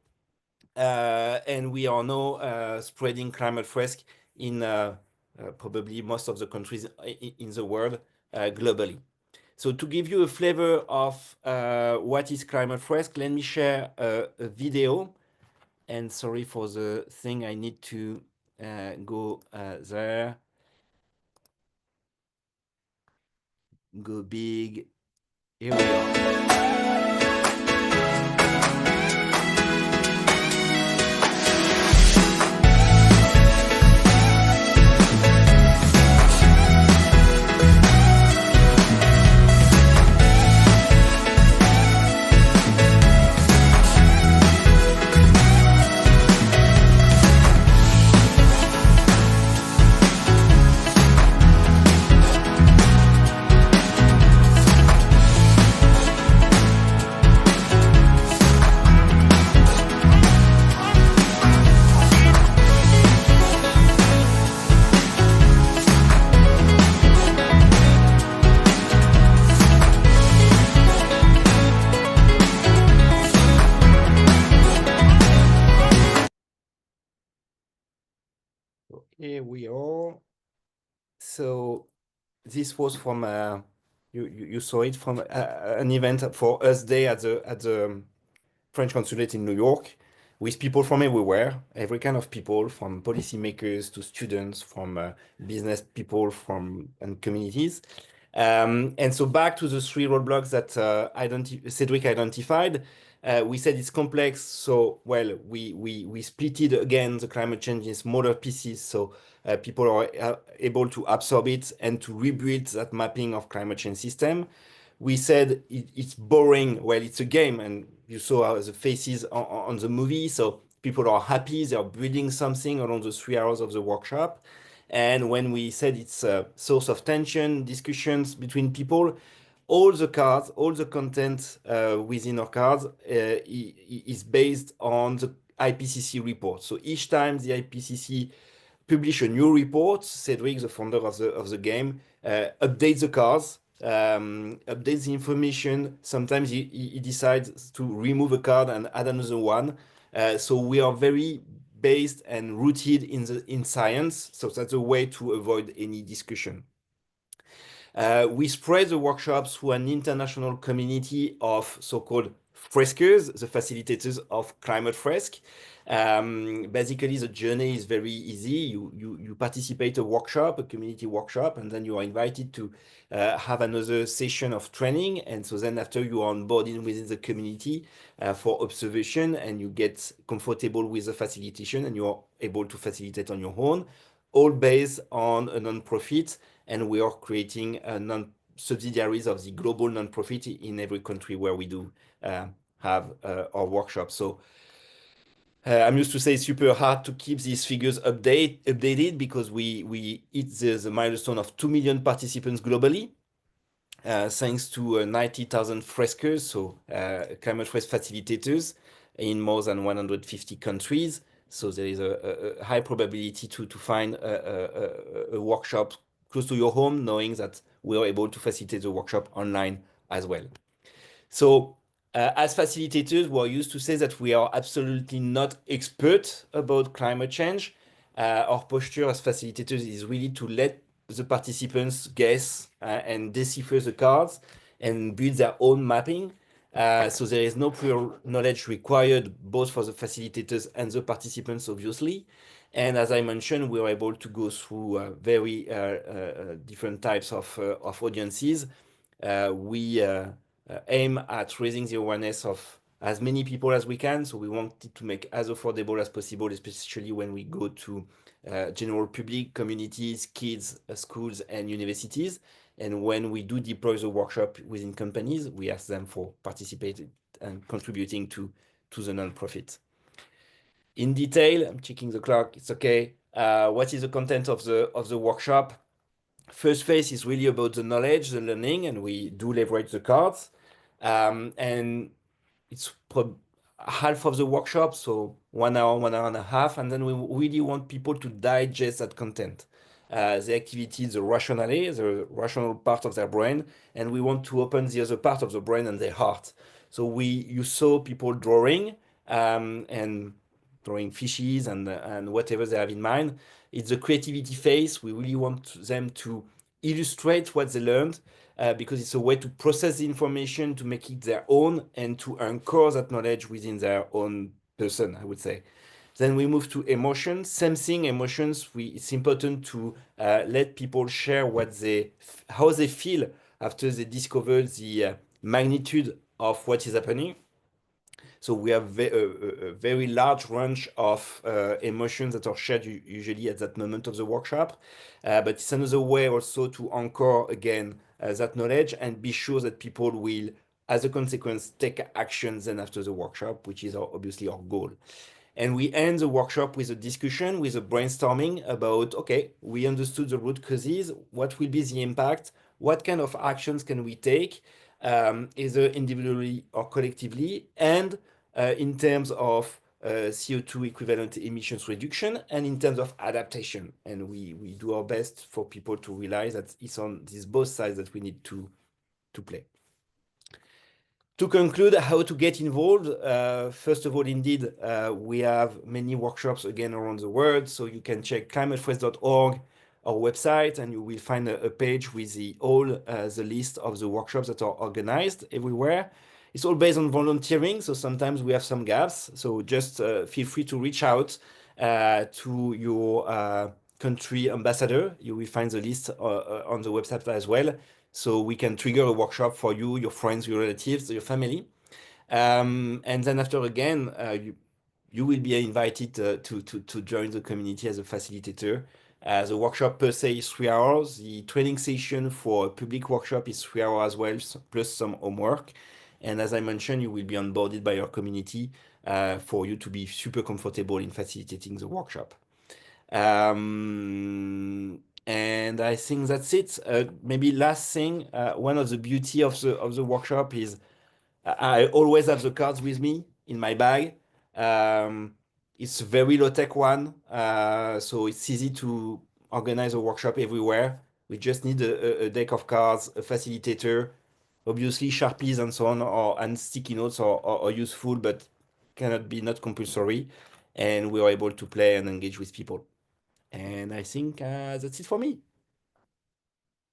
and we are now spreading Climate Fresk in probably most of the countries in the world globally. So to give you a flavor of what is Climate Fresk, let me share a video. And sorry for the thing, I need to go there. Go big. Here we are. Here we are. So this was from you saw it from an event for Earth Day at the French consulate in New York, with people from everywhere, every kind of people, from policymakers to students, from business people, from and communities. And so back to the 3 roadblocks that Cedric identified. We said it's complex, so well, we split it again, the climate change in smaller pieces, so people are able to absorb it and to rebuild that mapping of climate change system. We said it's boring. Well, it's a game, and you saw the faces on the movie, so people are happy, they are building something around the 3 hours of the workshop. And when we said it's a source of tension, discussions between people, all the cards, all the content within our cards is based on the IPCC report. So each time the IPCC publish a new report, Cedric, the founder of the game, updates the cards, updates the information. Sometimes he decides to remove a card and add another one. So we are very based and rooted in science. So that's a way to avoid any discussion. We spread the workshops through an international community of so-called Freskers, the facilitators of Climate Fresk. Basically, the journey is very easy. You participate a workshop, a community workshop, and then you are invited to have another session of training. And so then after you are onboarded within the community for observation, and you get comfortable with the facilitation, and you are able to facilitate on your own, all based on a non-profit, and we are creating subsidiaries of the global non-profit in every country where we do have our workshops. So I'm used to say it's super hard to keep these figures updated because we hit the milestone of 2 million participants globally. Thanks to 90,000 freskers, so climate fresk facilitators in more than 150 countries. So there is a high probability to find a workshop close to your home, knowing that we are able to facilitate the workshop online as well. So as facilitators, we are used to say that we are absolutely not expert about climate change. Our posture as facilitators is really to let the participants guess and decipher the cards and build their own mapping. So there is no prior knowledge required both for the facilitators and the participants, obviously. And as I mentioned, we are able to go through very different types of audiences. We aim at raising the awareness of as many people as we can. So we want it to make as affordable as possible, especially when we go to general public, communities, kids, schools, and universities. And when we do deploy the workshop within companies, we ask them for participating and contributing to the nonprofit. In detail, I'm checking the clock, it's okay. What is the content of the workshop? First phase is really about the knowledge, the learning, and we do leverage the cards. And it's half of the workshop, so 1 hour, 1 hour and a half, and then we really want people to digest that content. The activity, the rational part of their brain, and we want to open the other part of the brain and their heart. So you saw people drawing and drawing fishes and whatever they have in mind. It's the creativity phase. We really want them to illustrate what they learned because it's a way to process the information, to make it their own, and to anchor that knowledge within their own person, I would say. Then we move to emotions. Same thing, emotions. It's important to let people share how they feel after they discover the magnitude of what is happening. So we have a very large range of emotions that are shared usually at that moment of the workshop. But it's another way also to anchor again that knowledge and be sure that people will, as a consequence, take actions then after the workshop, which is obviously our goal. And we end the workshop with a discussion, with a brainstorming about, okay, we understood the root causes, what will be the impact, what kind of actions can we take, either individually or collectively, and in terms of CO2 equivalent emissions reduction and in terms of adaptation. And we do our best for people to realize that it's on these both sides that we need to play. To conclude, how to get involved. First of all, indeed, we have many workshops again around the world. So you can check climatefresk.org, our website, and you will find a page with the list of the workshops that are organized everywhere. It's all based on volunteering, so sometimes we have some gaps. So just feel free to reach out to your country ambassador. You will find the list on the website as well. So we can trigger a workshop for you, your friends, your relatives, your family. And then after again, you will be invited to join the community as a facilitator. The workshop per se is 3 hours. The training session for a public workshop is 3 hours as well, plus some homework. And as I mentioned, you will be onboarded by your community for you to be super comfortable in facilitating the workshop. And I think that's it. Maybe last thing, one of the beauty of the workshop is I always have the cards with me in my bag. It's a very low-tech one, so it's easy to organize a workshop everywhere. We just need a deck of cards, a facilitator, obviously Sharpies and so on, and sticky notes are useful, but cannot be not compulsory. And we are able to play and engage with people. And I think that's it for me.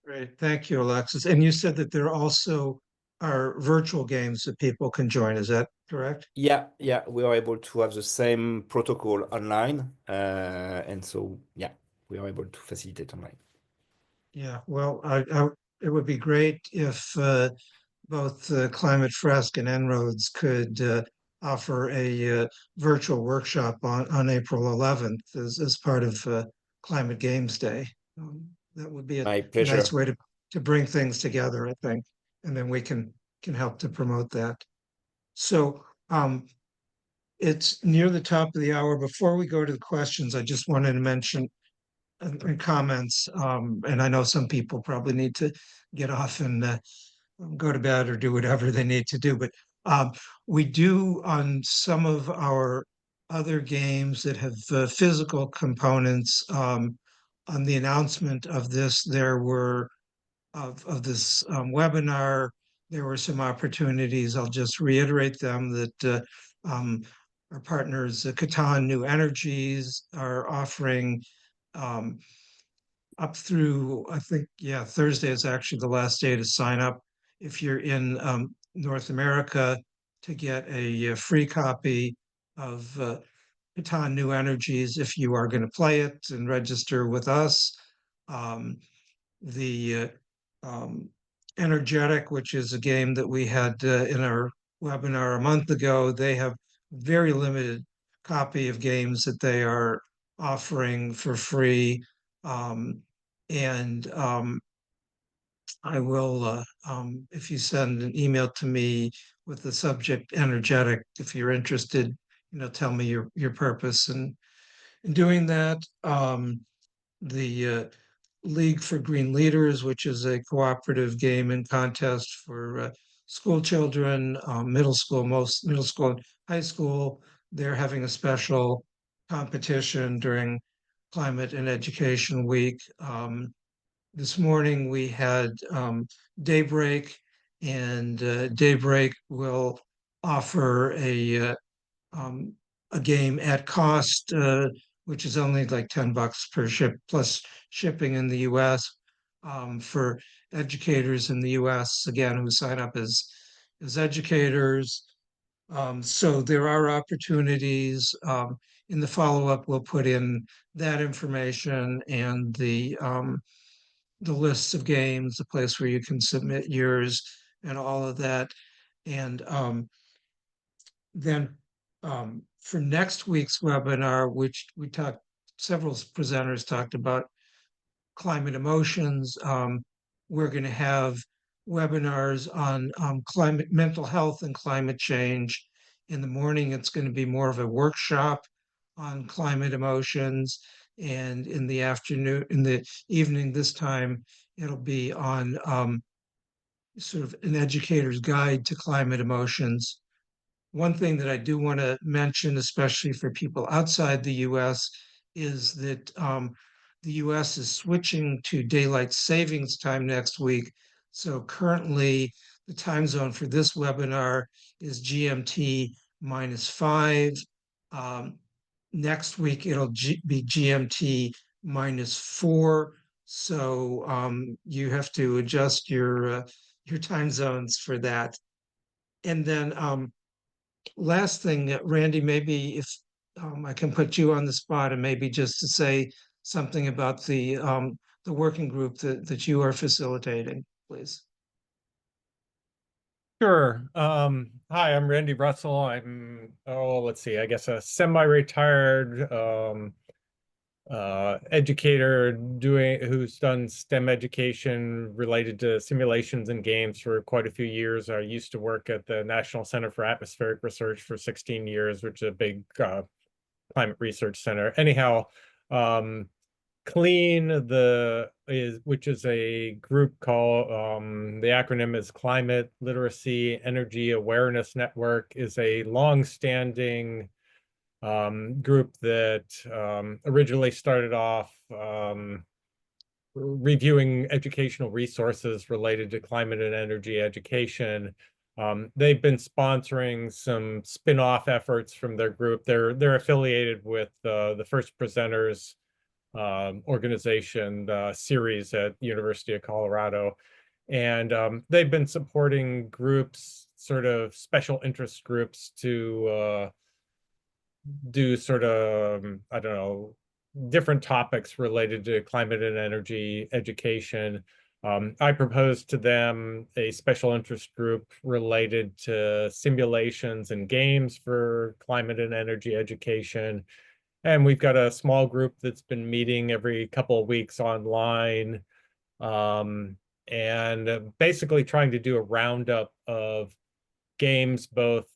Great, thank you, Alexis. And you said that there also are virtual games that people can join. Is that correct? Yeah, we are able to have the same protocol online. And so, yeah, we are able to facilitate online. Yeah, well, it would be great if both Climate Fresk and En-ROADS could offer a virtual workshop on April 11th as part of Climate Games Day. That would be a My nice pleasure. way to bring things together, I think, and then we can help to promote that. So it's near the top of the hour. Before we go to the questions, I just wanted to mention and comments, and I know some people probably need to get off and go to bed or do whatever they need to do. But we do on some of our other games that have physical components. On the announcement of this, there were of this webinar, there were some opportunities. I'll just reiterate them that our partners, Catan New Energies, are offering up through, I think, yeah, Thursday is actually the last day to sign up if you're in North America to get a free copy of Catan New Energies if you are going to play it and register with us. The Energetic, which is a game that we had in our webinar a month ago, they have very limited copy of games that they are offering for free. And I will, if you send an email to me with the subject energetic, if you're interested, tell me your purpose in doing that. The League for Green Leaders, which is a cooperative game and contest for school children, most middle school and high school. They're having a special competition during Climate and Education Week. This morning we had Daybreak, and Daybreak will offer um, a game at cost, which is only like $10 per ship plus shipping in the US, for educators in the US, again, who sign up as educators. So there are opportunities. In the follow-up, we'll put in that information and the lists of games, the place where you can submit yours and all of that. And then for next week's webinar, which several presenters talked about climate emotions. We're going to have webinars on climate, mental health and climate change. In the morning, it's going to be more of a workshop on climate emotions. And in the afternoon, in the evening this time, it'll be on sort of an educator's guide to climate emotions. One thing that I do want to mention, especially for people outside the US, is that the US is switching to daylight savings time next week. So currently, the time zone for this webinar is GMT -5. Next week, it'll be GMT -4. So you have to adjust your time zones for that. And then last thing, Randy, maybe if I can put you on the spot and maybe just to say something about the working group that you are facilitating, please. Sure. Hi, I'm Randy Russell. I'm, let's see, I guess a semi-retired educator who's done STEM education related to simulations and games for quite a few years. I used to work at the National Center for Atmospheric Research for 16 years, which is a big climate research center. Anyhow, CLEAN, which is a group called, the acronym is Climate Literacy Energy Awareness Network, is a long-standing group that originally started off reviewing educational resources related to climate and energy education. They've been sponsoring some spin-off efforts from their group. They're affiliated with the First Presenters organization series at University of Colorado. And they've been supporting groups, sort of special interest groups, to do sort of, I don't know, different topics related to climate and energy education. I proposed to them a special interest group related to simulations and games for climate and energy education. And we've got a small group that's been meeting every couple of weeks online, and basically trying to do a roundup of games, both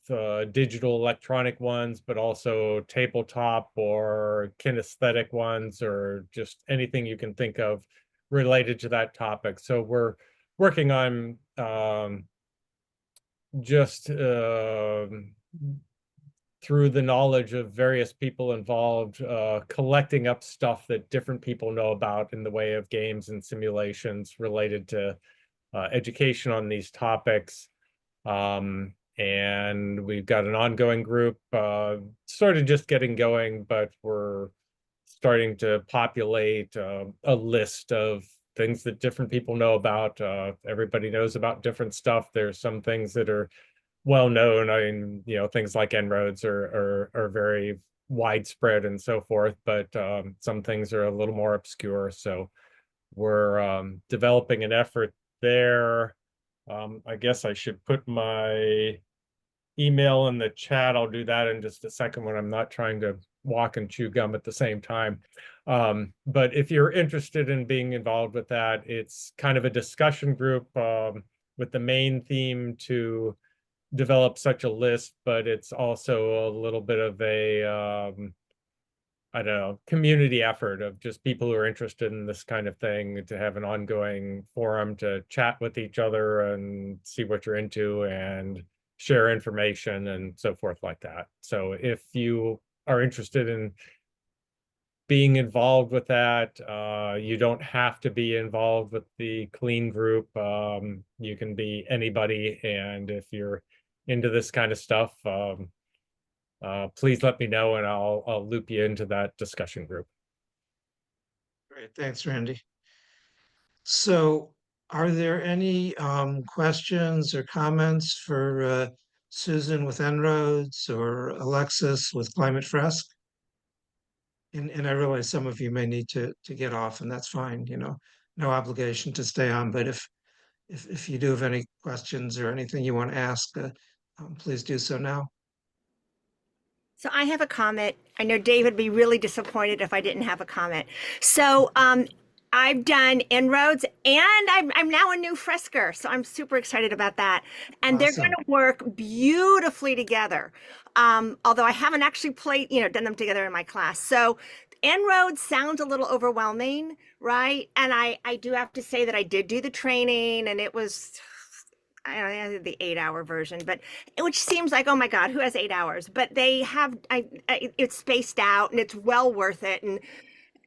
digital electronic ones, but also tabletop or kinesthetic ones, or just anything you can think of related to that topic. So we're working on just through the knowledge of various people involved, collecting up stuff that different people know about in the way of games and simulations related to education on these topics. And we've got an ongoing group, sort of just getting going, but we're starting to populate a list of things that different people know about. Everybody knows about different stuff. There's some things that are well known. I mean, things like En-ROADS are very widespread and so forth, but some things are a little more obscure. So we're developing an effort there. I guess I should put my email in the chat. I'll do that in just a second when I'm not trying to walk and chew gum at the same time. But if you're interested in being involved with that, it's kind of a discussion group with the main theme to develop such a list, but it's also a little bit of a I don't know, community effort of just people who are interested in this kind of thing to have an ongoing forum to chat with each other and see what you're into and share information and so forth like that. So if you are interested in being involved with that, you don't have to be involved with the clean group. You can be anybody. And if you're into this kind of stuff, please let me know and I'll loop you into that discussion group. Great, thanks, Randy. So are there any questions or comments for Susan with En-ROADS or Alexis with Climate Fresk? And I realize some of you may need to get off, and that's fine, you know, no obligation to stay on, but if you do have any questions or anything you want to ask, please do so now. So I have a comment. I know David would be really disappointed if I didn't have a comment. So I've done En-ROADS and I'm now a new Fresker. So I'm super excited about that. And they're going Awesome. to work beautifully together. Although I haven't actually done them together in my class. So En-ROADS sounds a little overwhelming, right? And I do have to say that I did do the training and it was, I don't know, I did the 8-hour version, but which seems like, oh my God, who has 8 hours? But they have, it's spaced out and it's well worth it. And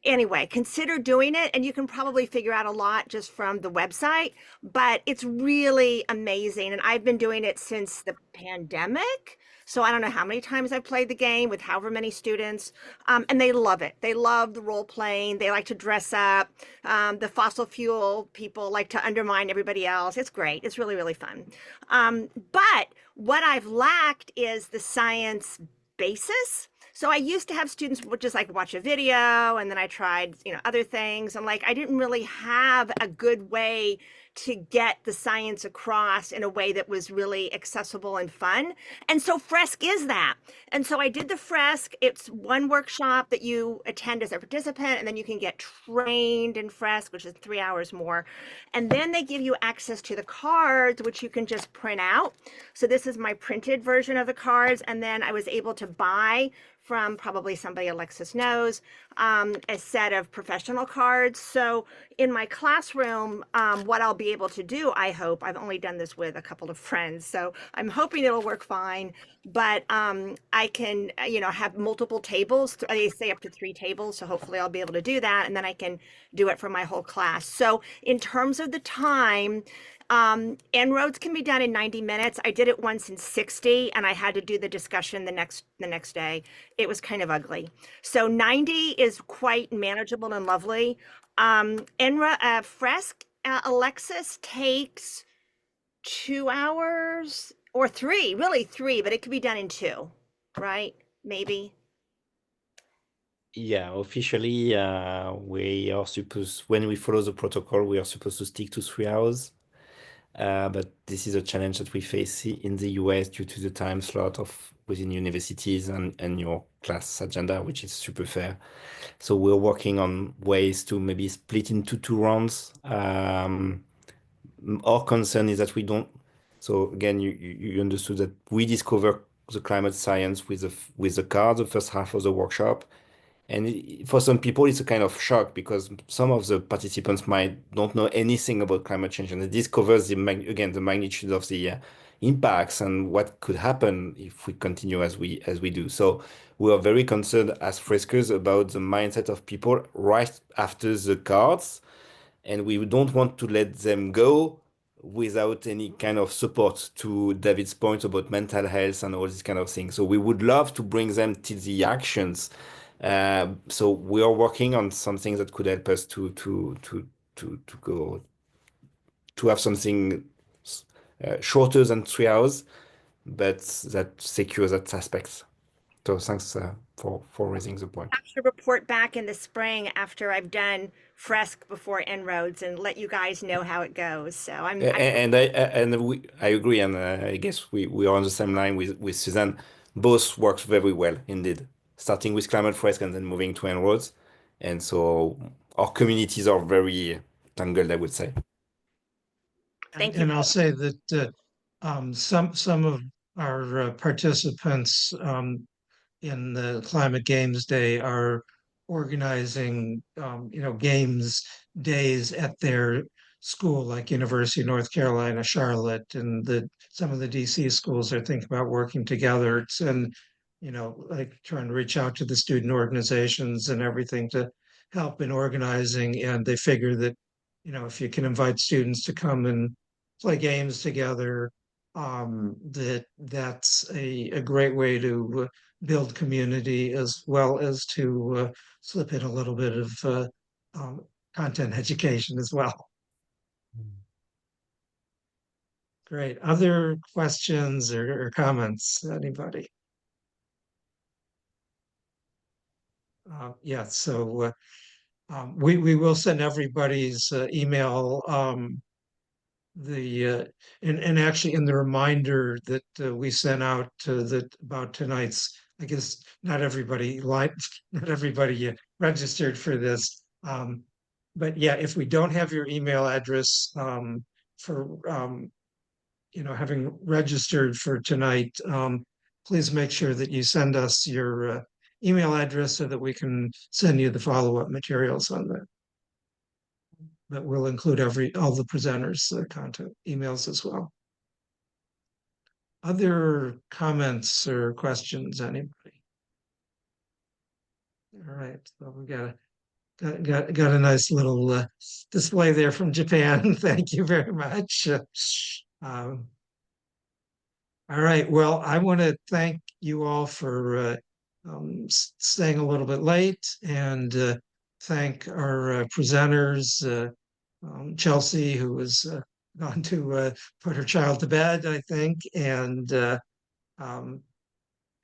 anyway, consider doing it. And you can probably figure out a lot just from the website, but it's really amazing. And I've been doing it since the pandemic. So I don't know how many times I've played the game with however many students, and they love it. They love the role playing. They like to dress up. The fossil fuel people like to undermine everybody else. It's great. It's really, really fun. But what I've lacked is the science basis. So I used to have students would just like watch a video and then I tried, other things. And like, I didn't really have a good way to get the science across in a way that was really accessible and fun. And so Fresk is that. And so I did the Fresk. It's one workshop that you attend as a participant, and then you can get trained in Fresk, which is 3 hours more. And then they give you access to the cards, which you can just print out. So this is my printed version of the cards. And then I was able to buy from probably somebody Alexis knows, a set of professional cards. So in my classroom, what I'll be able to do, I hope, I've only done this with a couple of friends, so I'm hoping it'll work fine, but I can, have multiple tables. They say up to 3 tables, so hopefully I'll be able to do that, and then I can do it for my whole class. So in terms of the time, En-ROADS can be done in 90 minutes. I did it once in 60 and I had to do the discussion the next day. It was kind of ugly. So 90 is quite manageable and lovely. Fresk, Alexis takes 2 hours or 3, really 3, but it could be done in 2, right? Maybe. Yeah, officially, we are supposed, when we follow the protocol, we are supposed to stick to 3 hours. But this is a challenge that we face in the US due to the time slot of within universities and your class agenda, which is super fair. So we're working on ways to maybe split into 2 rounds. Our concern is that we don't. So again, you understood that we discover the climate science with the card, the first half of the workshop. And for some people, it's a kind of shock because some of the participants don't know anything about climate change, and they discover the magnitude of the impacts and what could happen if we continue as we do. So we are very concerned as Freskers about the mindset of people right after the cards, and we don't want to let them go without any kind of support to David's point about mental health and all these kind of things. So we would love to bring them to the actions. So we are working on something that could help us to go to have something shorter than 3 hours, but that secures that aspect. So thanks for raising the point. I have to report back in the spring after I've done Fresk before En-ROADS and let you guys know how it goes. So I agree, and I guess we are on the same line with Suzanne. Both works very well indeed. starting with Climate Fresk and then moving to En-ROADS. And so our communities are very tangled, I would say. Thank you And I'll both. say that some of our participants in the Climate Games Day are organizing, games days at their school, like University of North Carolina, Charlotte, and some of the DC schools are thinking about working together. And, like trying to reach out to the student organizations and everything to help in organizing. And they figure that, if you can invite students to come and play games together, that's a great way to build community as well as to slip in a little bit of um, content education as well. Great. Other questions or comments? Anybody? Yeah, so we will send everybody's email and actually in the reminder that we sent out that about tonight's, I guess not everybody not everybody registered for this, but yeah, if we don't have your email address for having registered for tonight, please make sure that you send us your email address so that we can send you the follow-up materials on that. But we'll include all the presenters' contact emails as well. Other comments or questions, anybody? All right, so we got a nice little display there from Japan. Thank you very much. All right, well, I want to thank you all for staying a little bit late and thank our presenters. Chelsea, who was gone to put her child to bed, I think. And um,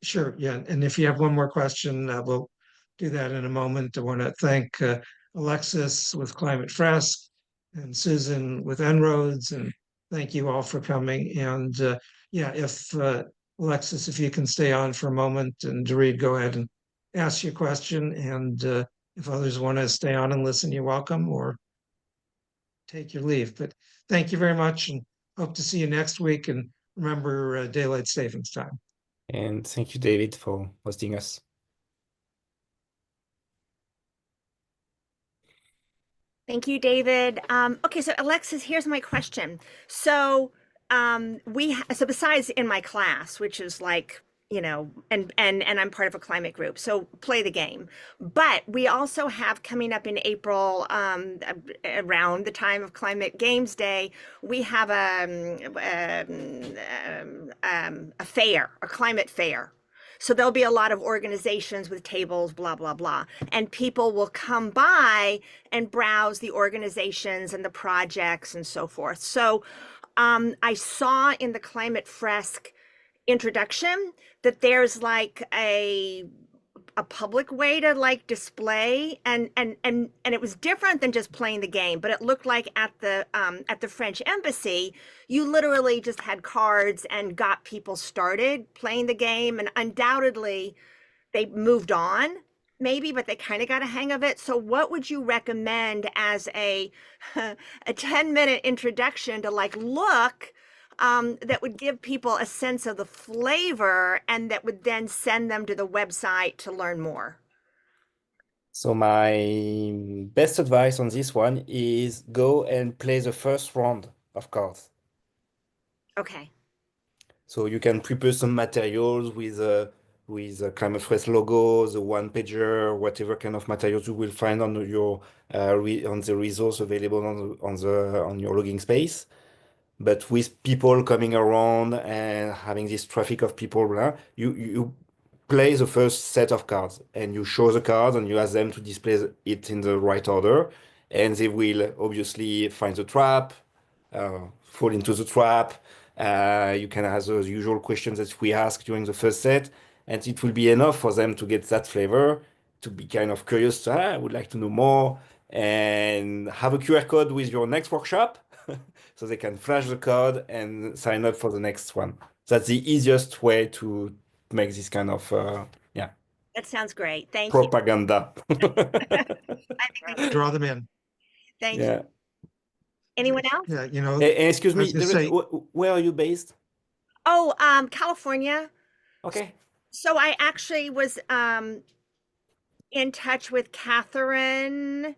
sure, yeah. And if you have one more question, we'll do that in a moment. I want to thank Alexis with Climate Fresk and Susan with En-ROADS, and thank you all for coming. And yeah, if Alexis, if you can stay on for a moment, and Dorit, go ahead and ask your question. And if others want to stay on and listen, you're welcome, or take your leave. But thank you very much and hope to see you next week. And remember daylight savings time. And thank you, David, for hosting us. Thank you, David. Okay, so Alexis, here's my question. So so besides in my class, which is like, and I'm part of a climate group, so play the game. But we also have coming up in April, around the time of Climate Games Day, we have a fair, a climate fair. So there'll be a lot of organizations with tables, blah, blah, blah. And people will come by and browse the organizations and the projects and so forth. So I saw in the Climate Fresk introduction that there's like a public way to like display and it was different than just playing the game, but it looked like at the French embassy you literally just had cards and got people started playing the game, and undoubtedly they moved on maybe, but they kind of got a hang of it. So what would you recommend as a 10-minute introduction to like look that would give people a sense of the flavor and that would then send them to the website to learn more? So my best advice on this one is go and play the first round of cards. Okay. So you can prepare some materials with a Climate Fresk logo, the one pager, whatever kind of materials you will find on your on the resource available on your logging space. But with people coming around and having this traffic of people, you play the first set of cards and you show the cards and you ask them to display it in the right order, and they will obviously find the trap, fall into the trap. You can ask those usual questions that we ask during the first set, and it will be enough for them to get that flavor, to be kind of curious. I would like to know more, and have a QR code with your next workshop. So they can flash the code and sign up for the next one. That's the easiest way to make this kind of, yeah. That sounds great. Thank you. Propaganda. I think we- Draw them in. Thank you. Yeah. Anyone else? Yeah, you know, Excuse I was me, gonna there is, say, where are you based? Oh, California. Okay. So I actually was in touch with Catherine.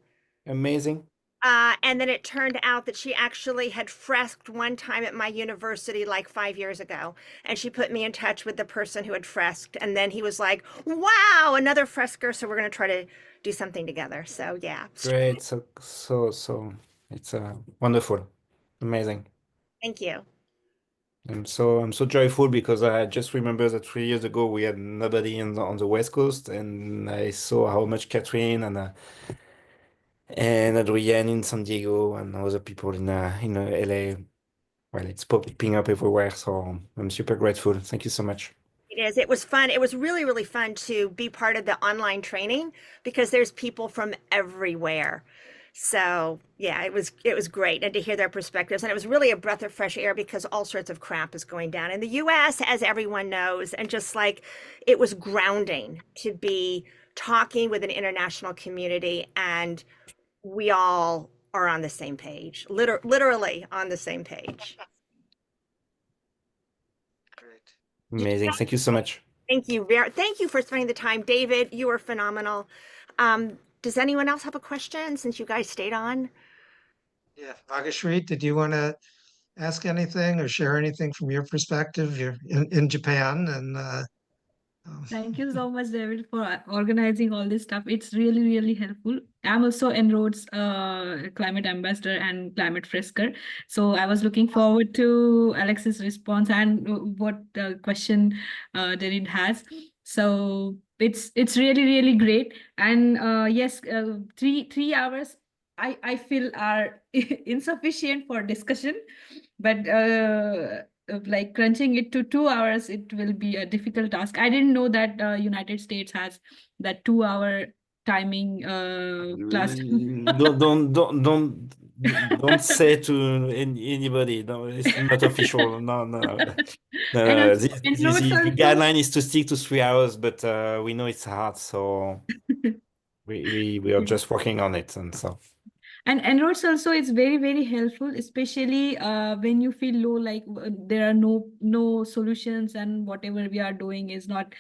Amazing. And then it turned out that she actually had fresked one time at my university like 5 years ago. And she put me in touch with the person who had fresked. And then he was like, wow, another fresker. So we're going to try to do something together. So yeah. Great. So it's wonderful. Amazing. Thank you. I'm so joyful because I just remember that 3 years ago we had nobody on the West Coast, and I saw how much Catherine and Adrienne in San Diego and other people in LA. Well, it's popping up everywhere, so I'm super grateful. Thank you so much. It is. It was fun. It was really, really fun to be part of the online training because there's people from everywhere. So yeah, it was great, and to hear their perspectives, and it was really a breath of fresh air because all sorts of crap is going down in the U.S., as everyone knows, and just like it was grounding to be talking with an international community, and we all are on the same page, literally on the same page. great. Amazing. Thank you so much. Thank you for spending the time, David. You were phenomenal. Does anyone else have a question since you guys stayed on? Yeah, Bhagashree, did you want to ask anything or share anything from your perspective? You're in Japan and Thank you so much, David, for organizing all this stuff. It's really, really helpful. I'm also En-ROAD's climate ambassador and climate frisker. So I was looking forward to Alex's response and what the question David has. So it's really, really great. And yes, 3 hours I feel are insufficient for discussion, but like crunching it to 2 hours, it will be a difficult task. I didn't know that United States has that 2 hour timing class. Don't say to anybody. No, it's not official. No, no, no. And No. also, The guideline is to stick to 3 hours, but we know it's hard, so we are just working on it, and so. And En-ROADS also is very, very helpful, especially when you feel low, like there are no solutions and whatever we are doing is not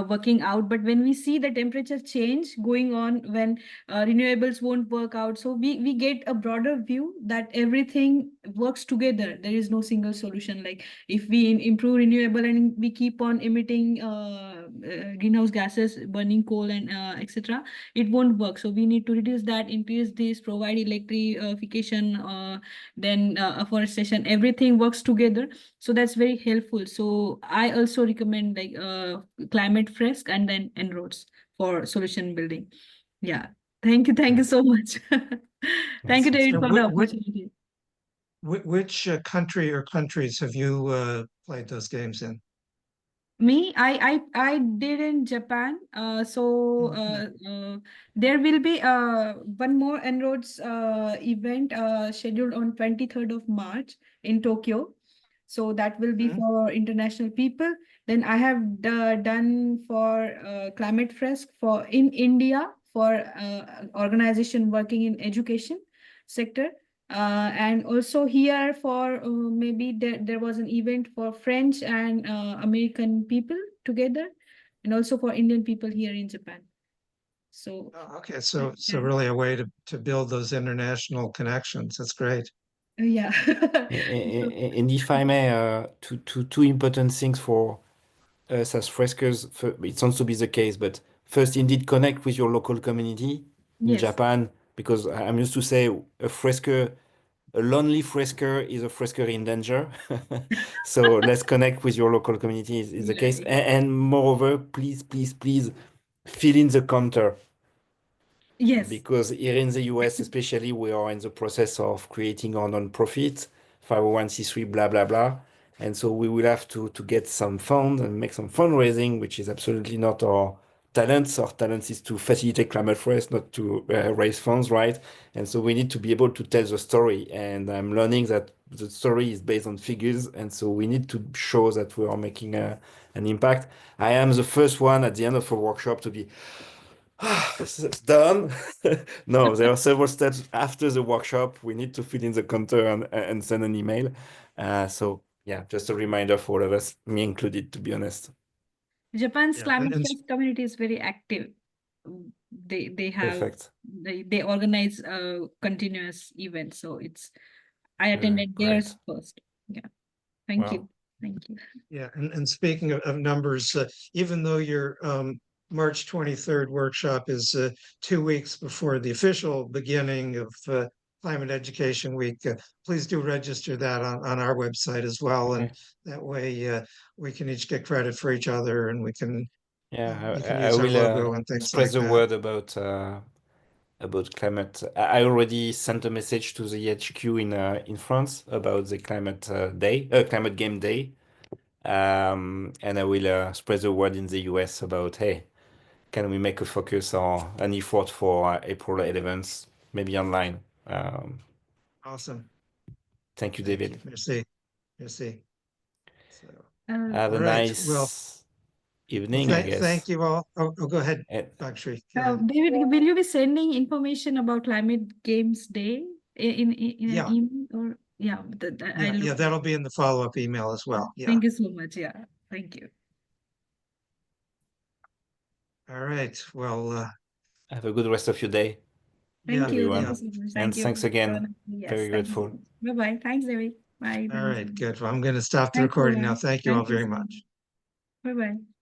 working out. But when we see the temperature change going on, when renewables won't work out, so we get a broader view that everything works together. There is no single solution. Like if we improve renewable and we keep on emitting greenhouse gases, burning coal and etc., it won't work. So we need to reduce that, increase this, provide electrification, then afforestation, everything works together. So that's very helpful. So I also recommend like climate Fresk and then En-ROADS for solution building. Yeah. Thank you so much. Thank you, David, for the opportunity. which country or countries have you played those games in? Me, I did in Japan. There will be one more En-ROADS event scheduled on 23rd of March in Tokyo. So that will be for international people. Then I have done for Climate Fresk for in India for organization working in education sector. And also here for maybe there was an event for French and American people together, and also for Indian people here in Japan. So Okay, so really a way to build those international connections. That's great. yeah. And if I may, two important things for us as freskers. It sounds to be the case, but first, indeed, connect with your local community in Yes. Japan, because I'm used to say a lonely fresker is a fresker in danger. So let's connect with your local community is the case. And moreover, please fill in the counter. Yes. Because here in the US, especially, we are in the process of creating our non-profit, 501c3, blah, blah, blah. And so we will have to get some funds and make some fundraising, which is absolutely not our talents. Our talents is to facilitate climate race, not to raise funds, right? And so we need to be able to tell the story. And I'm learning that the story is based on figures, and so we need to show that we are making an impact. I am the first one at the end of a workshop to be it's done. No, there are several steps after the workshop. We need to fill in the counter and send an email. So yeah, just a reminder for all of us, me included, to be honest. Japan's Yeah, Climate and Fest community is very active. They have Perfect. they organize continuous events. So I attended theirs Great. first. Yeah. Thank Wow. you. Thank you. yeah, and speaking of numbers, even though your March 23rd workshop is 2 weeks before the official beginning of Climate Education Week, please do register that on our website as well, and Okay. that way we can each get credit for each other, and we can Yeah, you can I use our will logo and things spread like the that. word about climate. I already sent a message to the HQ in France about the climate day, climate game day, and I will spread the word in the US about, hey, can we make a focus or an effort for April 11th, maybe online? Awesome. Thank you, Thank David. you. Merci. Merci. So, Have all a right. Well, nice evening, I guess. thank you all. Go ahead, And Bakshi. Go ahead. David, will you be sending information about Climate Games Day in an Yeah. email or yeah? Yeah, that'll be in the follow-up email as well. Yeah. Thank you so much. Yeah, thank you. All right. Well, have a good rest of your day, Thank you. everyone. Thank you so much. And Thank you. thanks again. Yes, Very thank you so grateful. much. Bye bye. Thanks, David. Bye. All Thanks. right, good. Well, I'm going to stop the Thanks, recording now. everyone. Thank you all Thank you very so much. much. Bye bye.